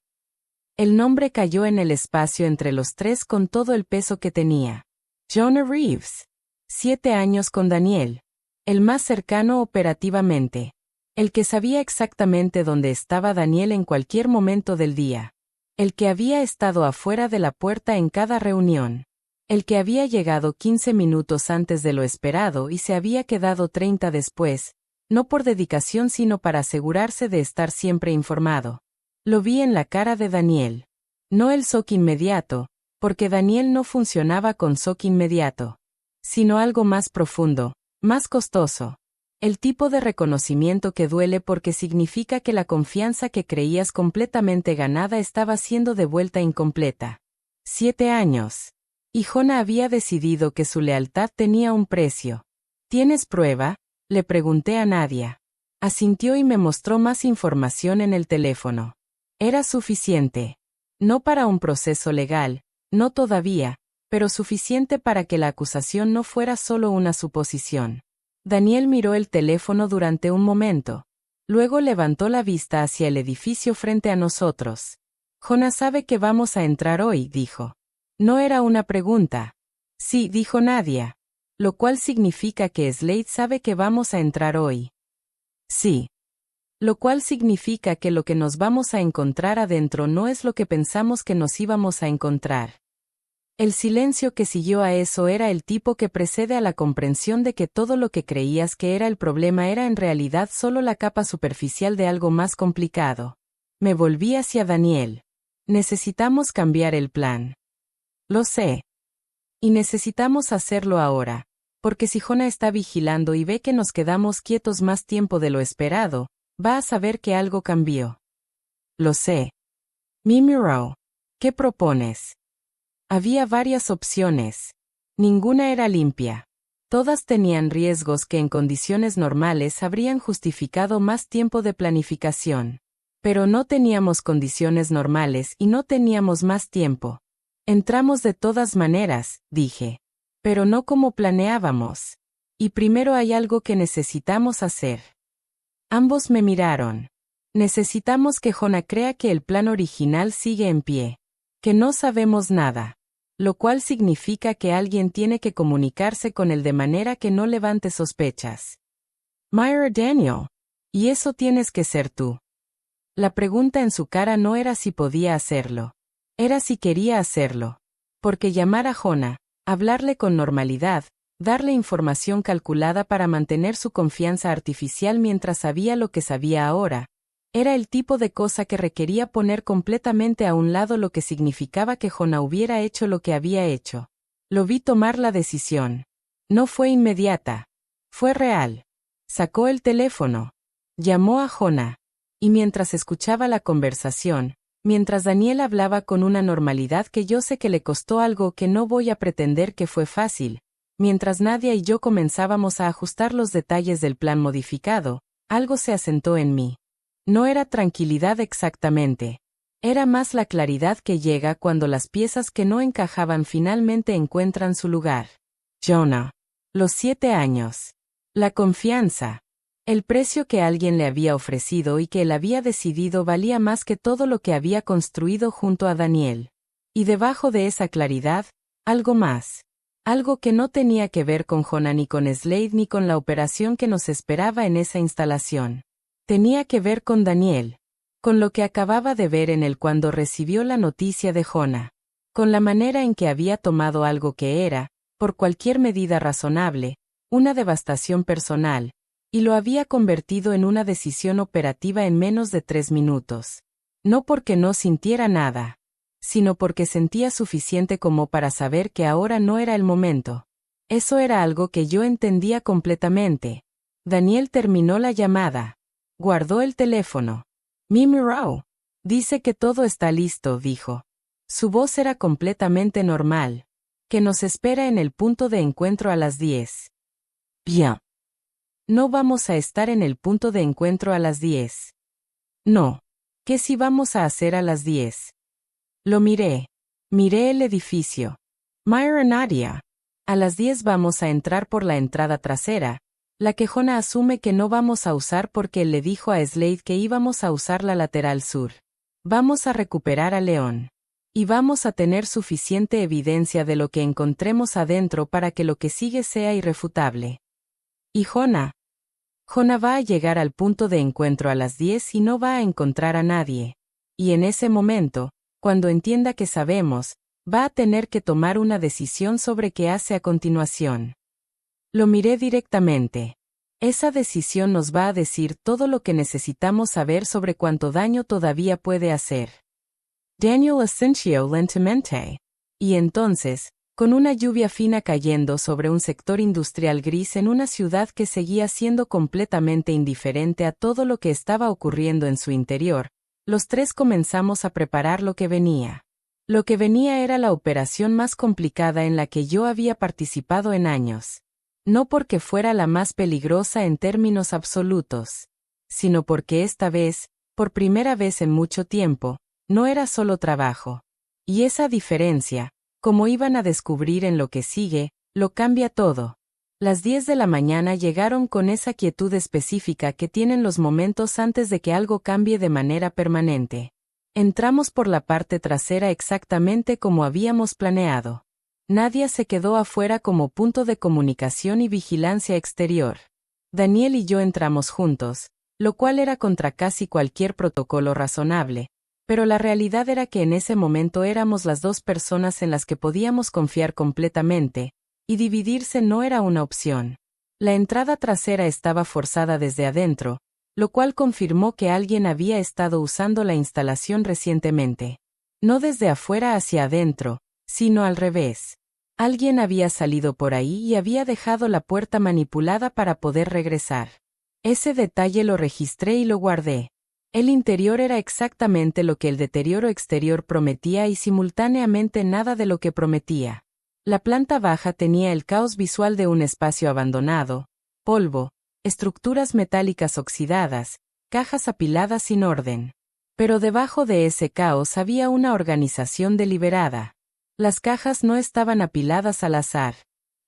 El nombre cayó en el espacio entre los tres con todo el peso que tenía. Jonah Reeves. 7 años con Daniel. El más cercano operativamente. El que sabía exactamente dónde estaba Daniel en cualquier momento del día. El que había estado afuera de la puerta en cada reunión. El que había llegado 15 minutos antes de lo esperado y se había quedado 30 después, no por dedicación sino para asegurarse de estar siempre informado. Lo vi en la cara de Daniel. No el shock inmediato, porque Daniel no funcionaba con shock inmediato. Sino algo más profundo, más costoso. El tipo de reconocimiento que duele porque significa que la confianza que creías completamente ganada estaba siendo devuelta incompleta. 7 años. Y Jonah había decidido que su lealtad tenía un precio. ¿Tienes prueba? Le pregunté a Nadia. Asintió y me mostró más información en el teléfono. Era suficiente. No para un proceso legal, no todavía, pero suficiente para que la acusación no fuera solo una suposición. Daniel miró el teléfono durante un momento. Luego levantó la vista hacia el edificio frente a nosotros. Jonah sabe que vamos a entrar hoy, dijo. No era una pregunta. Sí, dijo Nadia. Lo cual significa que Slade sabe que vamos a entrar hoy. Sí. Lo cual significa que lo que nos vamos a encontrar adentro no es lo que pensamos que nos íbamos a encontrar. El silencio que siguió a eso era el tipo que precede a la comprensión de que todo lo que creías que era el problema era en realidad solo la capa superficial de algo más complicado. Me volví hacia Daniel. Necesitamos cambiar el plan. Lo sé. Y necesitamos hacerlo ahora, porque si Jonah está vigilando y ve que nos quedamos quietos más tiempo de lo esperado, va a saber que algo cambió. Lo sé. Me miró. ¿Qué propones? Había varias opciones. Ninguna era limpia. Todas tenían riesgos que en condiciones normales habrían justificado más tiempo de planificación. Pero no teníamos condiciones normales y no teníamos más tiempo. Entramos de todas maneras, dije. Pero no como planeábamos. Y primero hay algo que necesitamos hacer. Ambos me miraron. Necesitamos que Jonah crea que el plan original sigue en pie. Que no sabemos nada. Lo cual significa que alguien tiene que comunicarse con él de manera que no levante sospechas. Myra Daniel. Y eso tienes que ser tú. La pregunta en su cara no era si podía hacerlo. Era si quería hacerlo. Porque llamar a Jonah, hablarle con normalidad, darle información calculada para mantener su confianza artificial mientras sabía lo que sabía ahora, era el tipo de cosa que requería poner completamente a un lado lo que significaba que Jonah hubiera hecho lo que había hecho. Lo vi tomar la decisión. No fue inmediata. Fue real. Sacó el teléfono. Llamó a Jonah. Y mientras escuchaba la conversación, mientras Daniel hablaba con una normalidad que yo sé que le costó algo que no voy a pretender que fue fácil, mientras Nadia y yo comenzábamos a ajustar los detalles del plan modificado, algo se asentó en mí. No era tranquilidad exactamente. Era más la claridad que llega cuando las piezas que no encajaban finalmente encuentran su lugar. Jonah. Los 7 años. La confianza. El precio que alguien le había ofrecido y que él había decidido valía más que todo lo que había construido junto a Daniel. Y debajo de esa claridad, algo más. Algo que no tenía que ver con Jonah ni con Slade ni con la operación que nos esperaba en esa instalación. Tenía que ver con Daniel. Con lo que acababa de ver en él cuando recibió la noticia de Jonah. Con la manera en que había tomado algo que era, por cualquier medida razonable, una devastación personal, y lo había convertido en una decisión operativa en menos de 3 minutos. No porque no sintiera nada, sino porque sentía suficiente como para saber que ahora no era el momento. Eso era algo que yo entendía completamente. Daniel terminó la llamada. Guardó el teléfono. Me miró. Dice que todo está listo, dijo. Su voz era completamente normal. Que nos espera en el punto de encuentro a las 10. Bien. No vamos a estar en el punto de encuentro a las 10. No. ¿Qué si vamos a hacer a las 10? Lo miré. Miré el edificio. Myra Nadia. A las 10 vamos a entrar por la entrada trasera, la que Jonah asume que no vamos a usar porque él le dijo a Slade que íbamos a usar la lateral sur. Vamos a recuperar a León. Y vamos a tener suficiente evidencia de lo que encontremos adentro para que lo que sigue sea irrefutable. Y Jonah va a llegar al punto de encuentro a las 10 y no va a encontrar a nadie. Y en ese momento, cuando entienda que sabemos, va a tener que tomar una decisión sobre qué hace a continuación. Lo miré directamente. Esa decisión nos va a decir todo lo que necesitamos saber sobre cuánto daño todavía puede hacer. Daniel asintió lentamente. Y entonces, con una lluvia fina cayendo sobre un sector industrial gris en una ciudad que seguía siendo completamente indiferente a todo lo que estaba ocurriendo en su interior, los tres comenzamos a preparar lo que venía. Lo que venía era la operación más complicada en la que yo había participado en años. No porque fuera la más peligrosa en términos absolutos, sino porque esta vez, por primera vez en mucho tiempo, no era solo trabajo. Y esa diferencia, como iban a descubrir en lo que sigue, lo cambia todo. Las 10 de la mañana llegaron con esa quietud específica que tienen los momentos antes de que algo cambie de manera permanente. Entramos por la parte trasera exactamente como habíamos planeado. Nadia se quedó afuera como punto de comunicación y vigilancia exterior. Daniel y yo entramos juntos, lo cual era contra casi cualquier protocolo razonable, pero la realidad era que en ese momento éramos las dos personas en las que podíamos confiar completamente, y dividirse no era una opción. La entrada trasera estaba forzada desde adentro, lo cual confirmó que alguien había estado usando la instalación recientemente. No desde afuera hacia adentro, sino al revés. Alguien había salido por ahí y había dejado la puerta manipulada para poder regresar. Ese detalle lo registré y lo guardé. El interior era exactamente lo que el deterioro exterior prometía y simultáneamente nada de lo que prometía. La planta baja tenía el caos visual de un espacio abandonado, polvo, estructuras metálicas oxidadas, cajas apiladas sin orden. Pero debajo de ese caos había una organización deliberada. Las cajas no estaban apiladas al azar.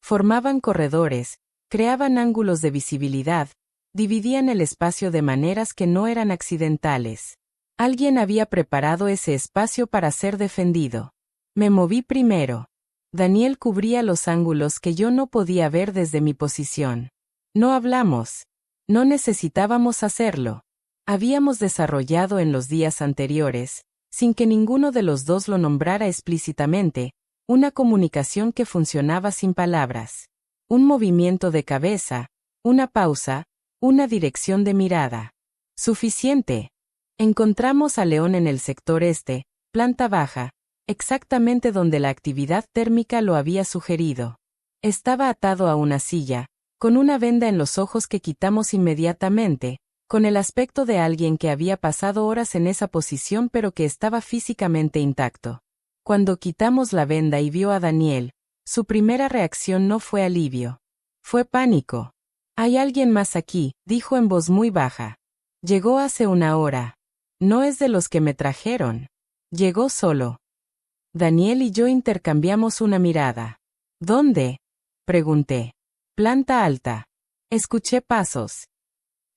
Formaban corredores, creaban ángulos de visibilidad, dividían el espacio de maneras que no eran accidentales. Alguien había preparado ese espacio para ser defendido. Me moví primero. Daniel cubría los ángulos que yo no podía ver desde mi posición. No hablamos. No necesitábamos hacerlo. Habíamos desarrollado en los días anteriores, sin que ninguno de los dos lo nombrara explícitamente, una comunicación que funcionaba sin palabras. Un movimiento de cabeza, una pausa, una dirección de mirada. Suficiente. Encontramos a León en el sector este, planta baja, exactamente donde la actividad térmica lo había sugerido. Estaba atado a una silla, con una venda en los ojos que quitamos inmediatamente, con el aspecto de alguien que había pasado horas en esa posición pero que estaba físicamente intacto. Cuando quitamos la venda y vio a Daniel, su primera reacción no fue alivio. Fue pánico. «Hay alguien más aquí», dijo en voz muy baja. «Llegó hace una hora. No es de los que me trajeron. Llegó solo». Daniel y yo intercambiamos una mirada. «¿Dónde?», pregunté. «Planta alta». Escuché pasos.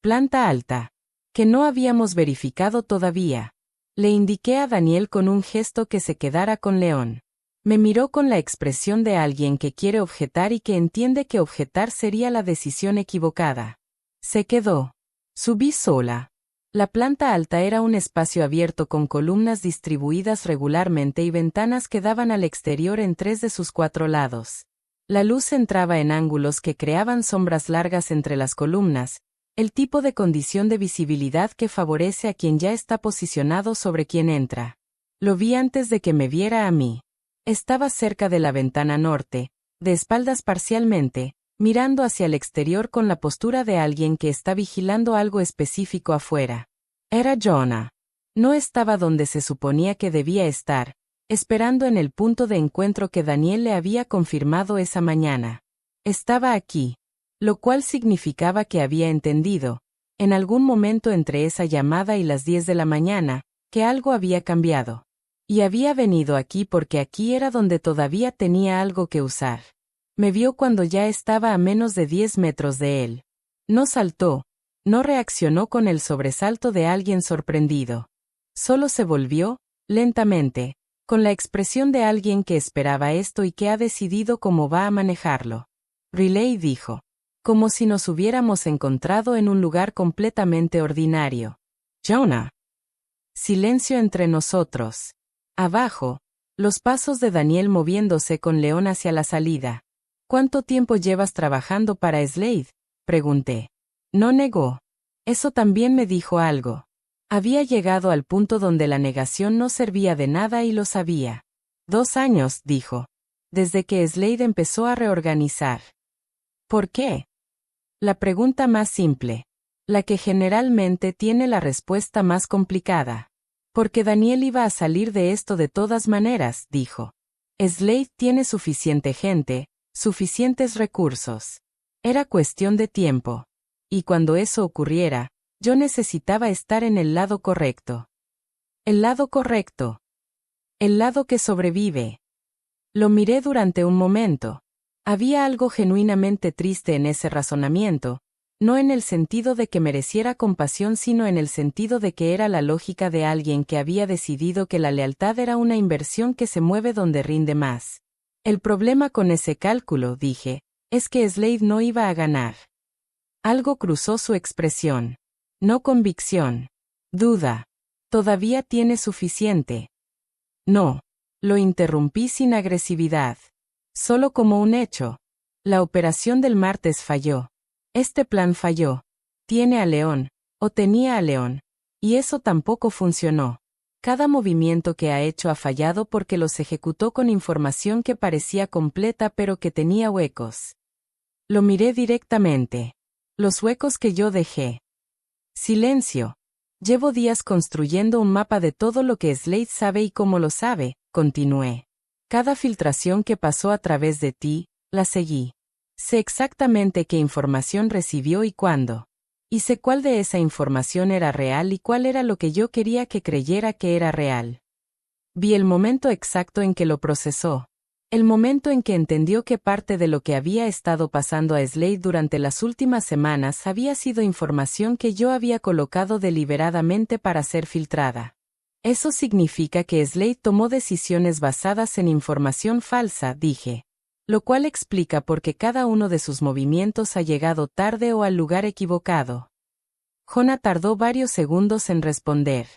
«Planta alta». Que no habíamos verificado todavía. Le indiqué a Daniel con un gesto que se quedara con León. Me miró con la expresión de alguien que quiere objetar y que entiende que objetar sería la decisión equivocada. Se quedó. Subí sola. La planta alta era un espacio abierto con columnas distribuidas regularmente y ventanas que daban al exterior en 3 de sus 4 lados. La luz entraba en ángulos que creaban sombras largas entre las columnas, el tipo de condición de visibilidad que favorece a quien ya está posicionado sobre quien entra. Lo vi antes de que me viera a mí. Estaba cerca de la ventana norte, de espaldas parcialmente, mirando hacia el exterior con la postura de alguien que está vigilando algo específico afuera. Era Jonah. No estaba donde se suponía que debía estar, esperando en el punto de encuentro que Daniel le había confirmado esa mañana. Estaba aquí, lo cual significaba que había entendido, en algún momento entre esa llamada y las 10 de la mañana, que algo había cambiado. Y había venido aquí porque aquí era donde todavía tenía algo que usar. Me vio cuando ya estaba a menos de 10 metros de él. No saltó, no reaccionó con el sobresalto de alguien sorprendido. Solo se volvió, lentamente, con la expresión de alguien que esperaba esto y que ha decidido cómo va a manejarlo. Riley dijo. Como si nos hubiéramos encontrado en un lugar completamente ordinario. Jonah. Silencio entre nosotros. Abajo, los pasos de Daniel moviéndose con León hacia la salida. ¿Cuánto tiempo llevas trabajando para Slade?, pregunté. No negó. Eso también me dijo algo. Había llegado al punto donde la negación no servía de nada y lo sabía. 2 años, dijo. Desde que Slade empezó a reorganizar. ¿Por qué? La pregunta más simple. La que generalmente tiene la respuesta más complicada. Porque Daniel iba a salir de esto de todas maneras, dijo. Slade tiene suficiente gente, suficientes recursos. Era cuestión de tiempo. Y cuando eso ocurriera, yo necesitaba estar en el lado correcto. El lado correcto. El lado que sobrevive. Lo miré durante un momento. Había algo genuinamente triste en ese razonamiento, no en el sentido de que mereciera compasión, sino en el sentido de que era la lógica de alguien que había decidido que la lealtad era una inversión que se mueve donde rinde más. El problema con ese cálculo, dije, es que Slade no iba a ganar. Algo cruzó su expresión. No convicción. Duda. ¿Todavía tiene suficiente? No. Lo interrumpí sin agresividad. Solo como un hecho. La operación del martes falló. Este plan falló. Tiene a León, o tenía a León. Y eso tampoco funcionó. Cada movimiento que ha hecho ha fallado porque los ejecutó con información que parecía completa pero que tenía huecos. Lo miré directamente. Los huecos que yo dejé. Silencio. Llevo días construyendo un mapa de todo lo que Slade sabe y cómo lo sabe, continué. Cada filtración que pasó a través de ti, la seguí. Sé exactamente qué información recibió y cuándo. Y sé cuál de esa información era real y cuál era lo que yo quería que creyera que era real. Vi el momento exacto en que lo procesó. El momento en que entendió que parte de lo que había estado pasando a Slade durante las últimas semanas había sido información que yo había colocado deliberadamente para ser filtrada. Eso significa que Slade tomó decisiones basadas en información falsa, dije. Lo cual explica por qué cada uno de sus movimientos ha llegado tarde o al lugar equivocado. Jonah tardó varios segundos en responder.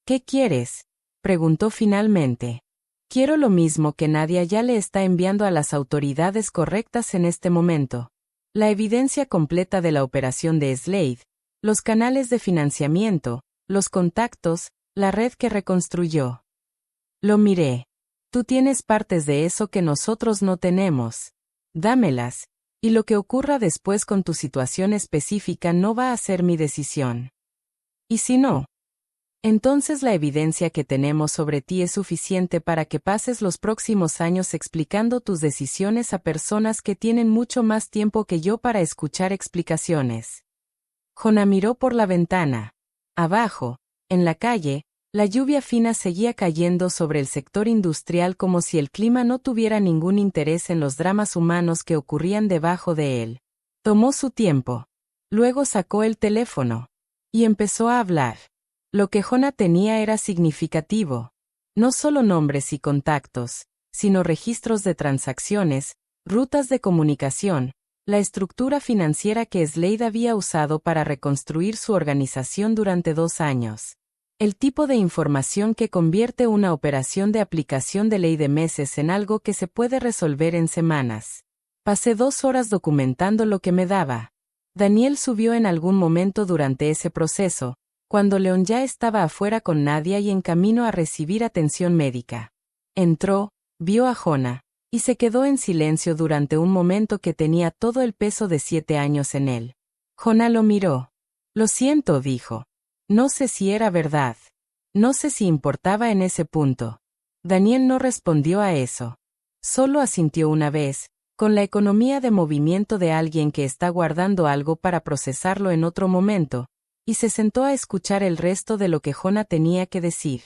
¿Qué quieres?, preguntó finalmente. Quiero lo mismo que Nadia ya le está enviando a las autoridades correctas en este momento. La evidencia completa de la operación de Slade, los canales de financiamiento, los contactos, la red que reconstruyó. Lo miré. Tú tienes partes de eso que nosotros no tenemos. Dámelas, y lo que ocurra después con tu situación específica no va a ser mi decisión. ¿Y si no? Entonces la evidencia que tenemos sobre ti es suficiente para que pases los próximos años explicando tus decisiones a personas que tienen mucho más tiempo que yo para escuchar explicaciones. Jonah miró por la ventana. Abajo, en la calle, la lluvia fina seguía cayendo sobre el sector industrial como si el clima no tuviera ningún interés en los dramas humanos que ocurrían debajo de él. Tomó su tiempo. Luego sacó el teléfono. Y empezó a hablar. Lo que Jonah tenía era significativo. No solo nombres y contactos, sino registros de transacciones, rutas de comunicación, la estructura financiera que Slade había usado para reconstruir su organización durante 2 años. El tipo de información que convierte una operación de aplicación de ley de meses en algo que se puede resolver en semanas. Pasé 2 horas documentando lo que me daba. Daniel subió en algún momento durante ese proceso, cuando León ya estaba afuera con Nadia y en camino a recibir atención médica. Entró, vio a Jonah, y se quedó en silencio durante un momento que tenía todo el peso de 7 años en él. Jonah lo miró. Lo siento, dijo. No sé si era verdad. No sé si importaba en ese punto. Daniel no respondió a eso. Solo asintió una vez, con la economía de movimiento de alguien que está guardando algo para procesarlo en otro momento, y se sentó a escuchar el resto de lo que Jonah tenía que decir.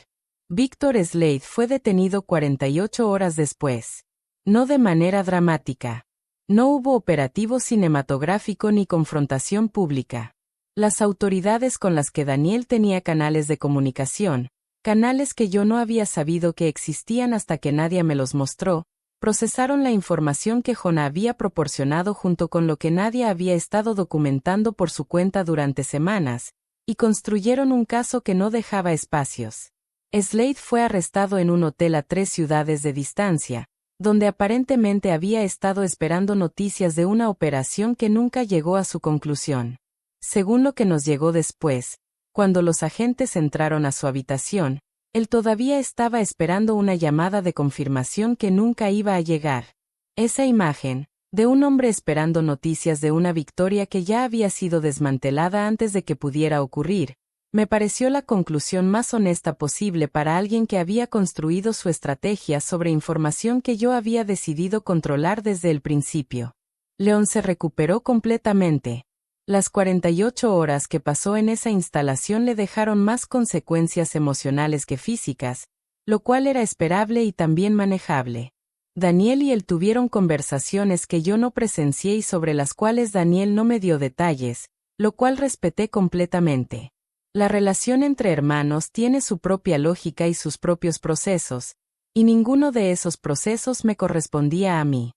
Victor Slade fue detenido 48 horas después. No de manera dramática. No hubo operativo cinematográfico ni confrontación pública. Las autoridades con las que Daniel tenía canales de comunicación, canales que yo no había sabido que existían hasta que Nadia me los mostró, procesaron la información que Jonah había proporcionado junto con lo que Nadia había estado documentando por su cuenta durante semanas, y construyeron un caso que no dejaba espacios. Slade fue arrestado en un hotel a 3 ciudades de distancia, donde aparentemente había estado esperando noticias de una operación que nunca llegó a su conclusión. Según lo que nos llegó después, cuando los agentes entraron a su habitación, él todavía estaba esperando una llamada de confirmación que nunca iba a llegar. Esa imagen, de un hombre esperando noticias de una victoria que ya había sido desmantelada antes de que pudiera ocurrir, me pareció la conclusión más honesta posible para alguien que había construido su estrategia sobre información que yo había decidido controlar desde el principio. León se recuperó completamente. Las 48 horas que pasó en esa instalación le dejaron más consecuencias emocionales que físicas, lo cual era esperable y también manejable. Daniel y él tuvieron conversaciones que yo no presencié y sobre las cuales Daniel no me dio detalles, lo cual respeté completamente. La relación entre hermanos tiene su propia lógica y sus propios procesos, y ninguno de esos procesos me correspondía a mí.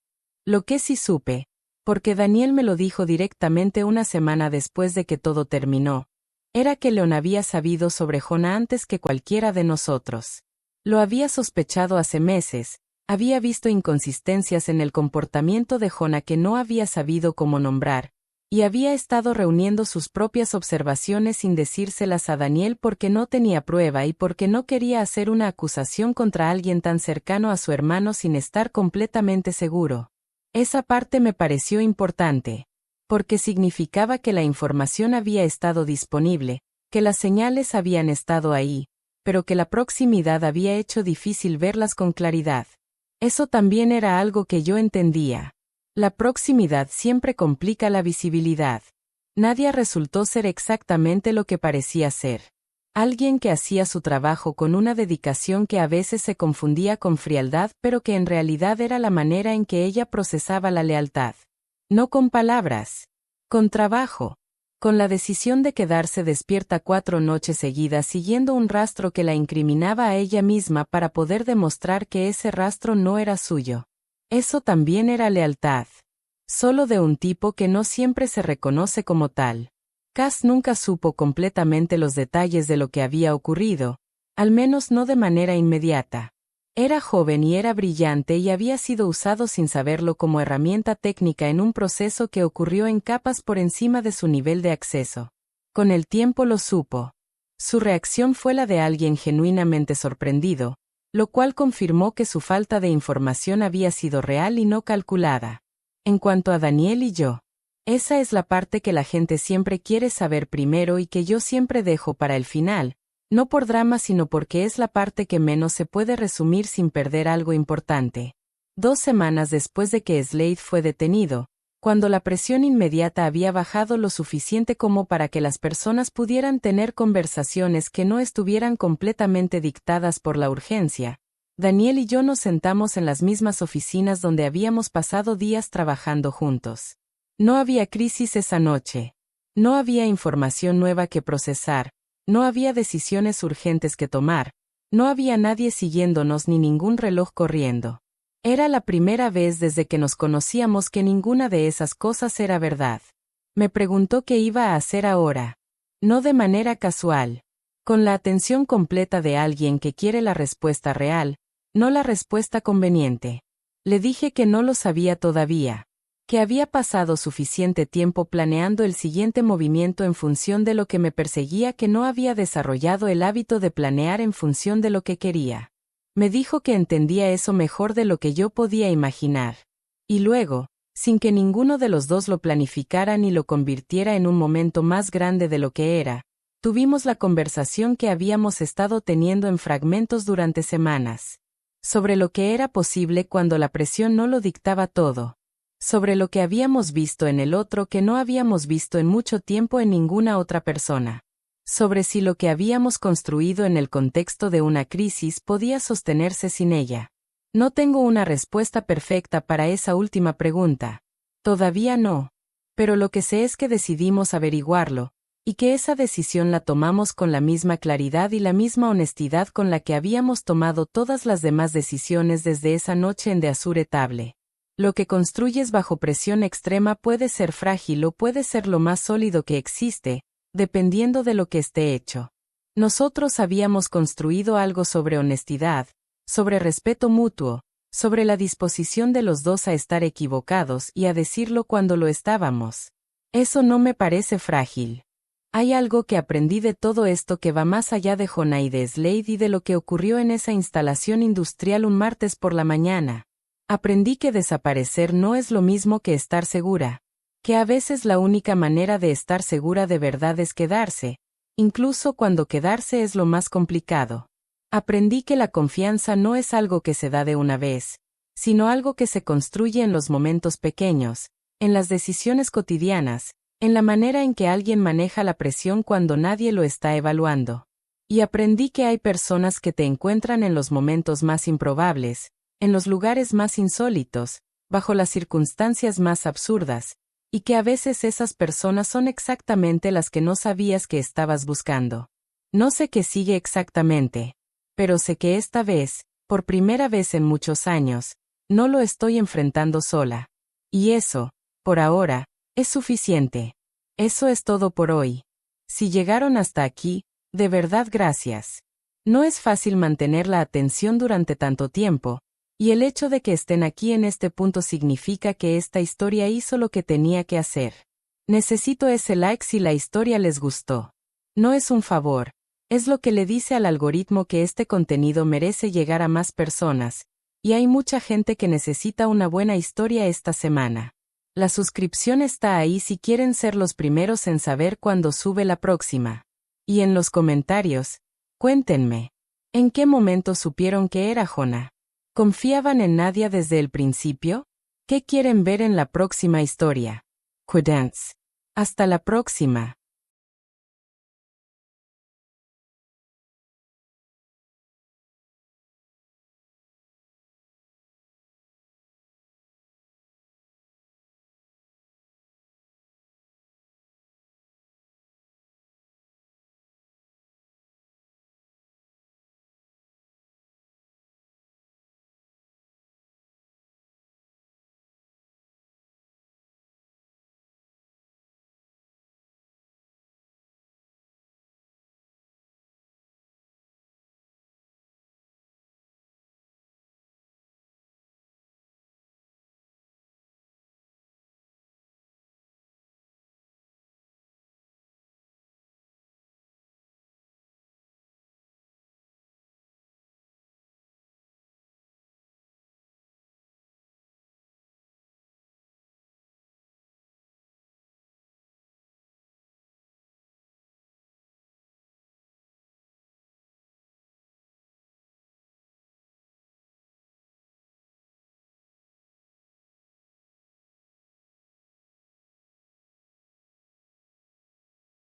Lo que sí supe, porque Daniel me lo dijo directamente una semana después de que todo terminó, era que León había sabido sobre Jonah antes que cualquiera de nosotros. Lo había sospechado hace meses, había visto inconsistencias en el comportamiento de Jonah que no había sabido cómo nombrar, y había estado reuniendo sus propias observaciones sin decírselas a Daniel porque no tenía prueba y porque no quería hacer una acusación contra alguien tan cercano a su hermano sin estar completamente seguro. Esa parte me pareció importante, porque significaba que la información había estado disponible, que las señales habían estado ahí, pero que la proximidad había hecho difícil verlas con claridad. Eso también era algo que yo entendía. La proximidad siempre complica la visibilidad. Nadia resultó ser exactamente lo que parecía ser. Alguien que hacía su trabajo con una dedicación que a veces se confundía con frialdad, pero que en realidad era la manera en que ella procesaba la lealtad. No con palabras. Con trabajo. Con la decisión de quedarse despierta 4 noches seguidas siguiendo un rastro que la incriminaba a ella misma para poder demostrar que ese rastro no era suyo. Eso también era lealtad. Solo de un tipo que no siempre se reconoce como tal. Cass nunca supo completamente los detalles de lo que había ocurrido, al menos no de manera inmediata. Era joven y era brillante y había sido usado sin saberlo como herramienta técnica en un proceso que ocurrió en capas por encima de su nivel de acceso. Con el tiempo lo supo. Su reacción fue la de alguien genuinamente sorprendido, lo cual confirmó que su falta de información había sido real y no calculada. En cuanto a Daniel y yo, esa es la parte que la gente siempre quiere saber primero y que yo siempre dejo para el final. No por drama sino porque es la parte que menos se puede resumir sin perder algo importante. 2 semanas después de que Slade fue detenido, cuando la presión inmediata había bajado lo suficiente como para que las personas pudieran tener conversaciones que no estuvieran completamente dictadas por la urgencia, Daniel y yo nos sentamos en las mismas oficinas donde habíamos pasado días trabajando juntos. No había crisis esa noche. No había información nueva que procesar. No había decisiones urgentes que tomar, no había nadie siguiéndonos ni ningún reloj corriendo. Era la primera vez desde que nos conocíamos que ninguna de esas cosas era verdad. Me preguntó qué iba a hacer ahora. No de manera casual. Con la atención completa de alguien que quiere la respuesta real, no la respuesta conveniente. Le dije que no lo sabía todavía. Que había pasado suficiente tiempo planeando el siguiente movimiento en función de lo que me perseguía, que no había desarrollado el hábito de planear en función de lo que quería. Me dijo que entendía eso mejor de lo que yo podía imaginar. Y luego, sin que ninguno de los dos lo planificara ni lo convirtiera en un momento más grande de lo que era, tuvimos la conversación que habíamos estado teniendo en fragmentos durante semanas. Sobre lo que era posible cuando la presión no lo dictaba todo. Sobre lo que habíamos visto en el otro que no habíamos visto en mucho tiempo en ninguna otra persona. Sobre si lo que habíamos construido en el contexto de una crisis podía sostenerse sin ella. No tengo una respuesta perfecta para esa última pregunta. Todavía no. Pero lo que sé es que decidimos averiguarlo, y que esa decisión la tomamos con la misma claridad y la misma honestidad con la que habíamos tomado todas las demás decisiones desde esa noche en The Azure Table. Lo que construyes bajo presión extrema puede ser frágil o puede ser lo más sólido que existe, dependiendo de lo que esté hecho. Nosotros habíamos construido algo sobre honestidad, sobre respeto mutuo, sobre la disposición de los dos a estar equivocados y a decirlo cuando lo estábamos. Eso no me parece frágil. Hay algo que aprendí de todo esto que va más allá de Jonah y de Slade y de lo que ocurrió en esa instalación industrial un martes por la mañana. Aprendí que desaparecer no es lo mismo que estar segura, que a veces la única manera de estar segura de verdad es quedarse, incluso cuando quedarse es lo más complicado. Aprendí que la confianza no es algo que se da de una vez, sino algo que se construye en los momentos pequeños, en las decisiones cotidianas, en la manera en que alguien maneja la presión cuando nadie lo está evaluando. Y aprendí que hay personas que te encuentran en los momentos más improbables, en los lugares más insólitos, bajo las circunstancias más absurdas, y que a veces esas personas son exactamente las que no sabías que estabas buscando. No sé qué sigue exactamente, pero sé que esta vez, por primera vez en muchos años, no lo estoy enfrentando sola. Y eso, por ahora, es suficiente. Eso es todo por hoy. Si llegaron hasta aquí, de verdad gracias. No es fácil mantener la atención durante tanto tiempo, y el hecho de que estén aquí en este punto significa que esta historia hizo lo que tenía que hacer. Necesito ese like si la historia les gustó. No es un favor, es lo que le dice al algoritmo que este contenido merece llegar a más personas, y hay mucha gente que necesita una buena historia esta semana. La suscripción está ahí si quieren ser los primeros en saber cuándo sube la próxima. Y en los comentarios, cuéntenme, ¿en qué momento supieron que era Jonah? ¿Confiaban en Nadia desde el principio? ¿Qué quieren ver en la próxima historia? Cuídense. Hasta la próxima.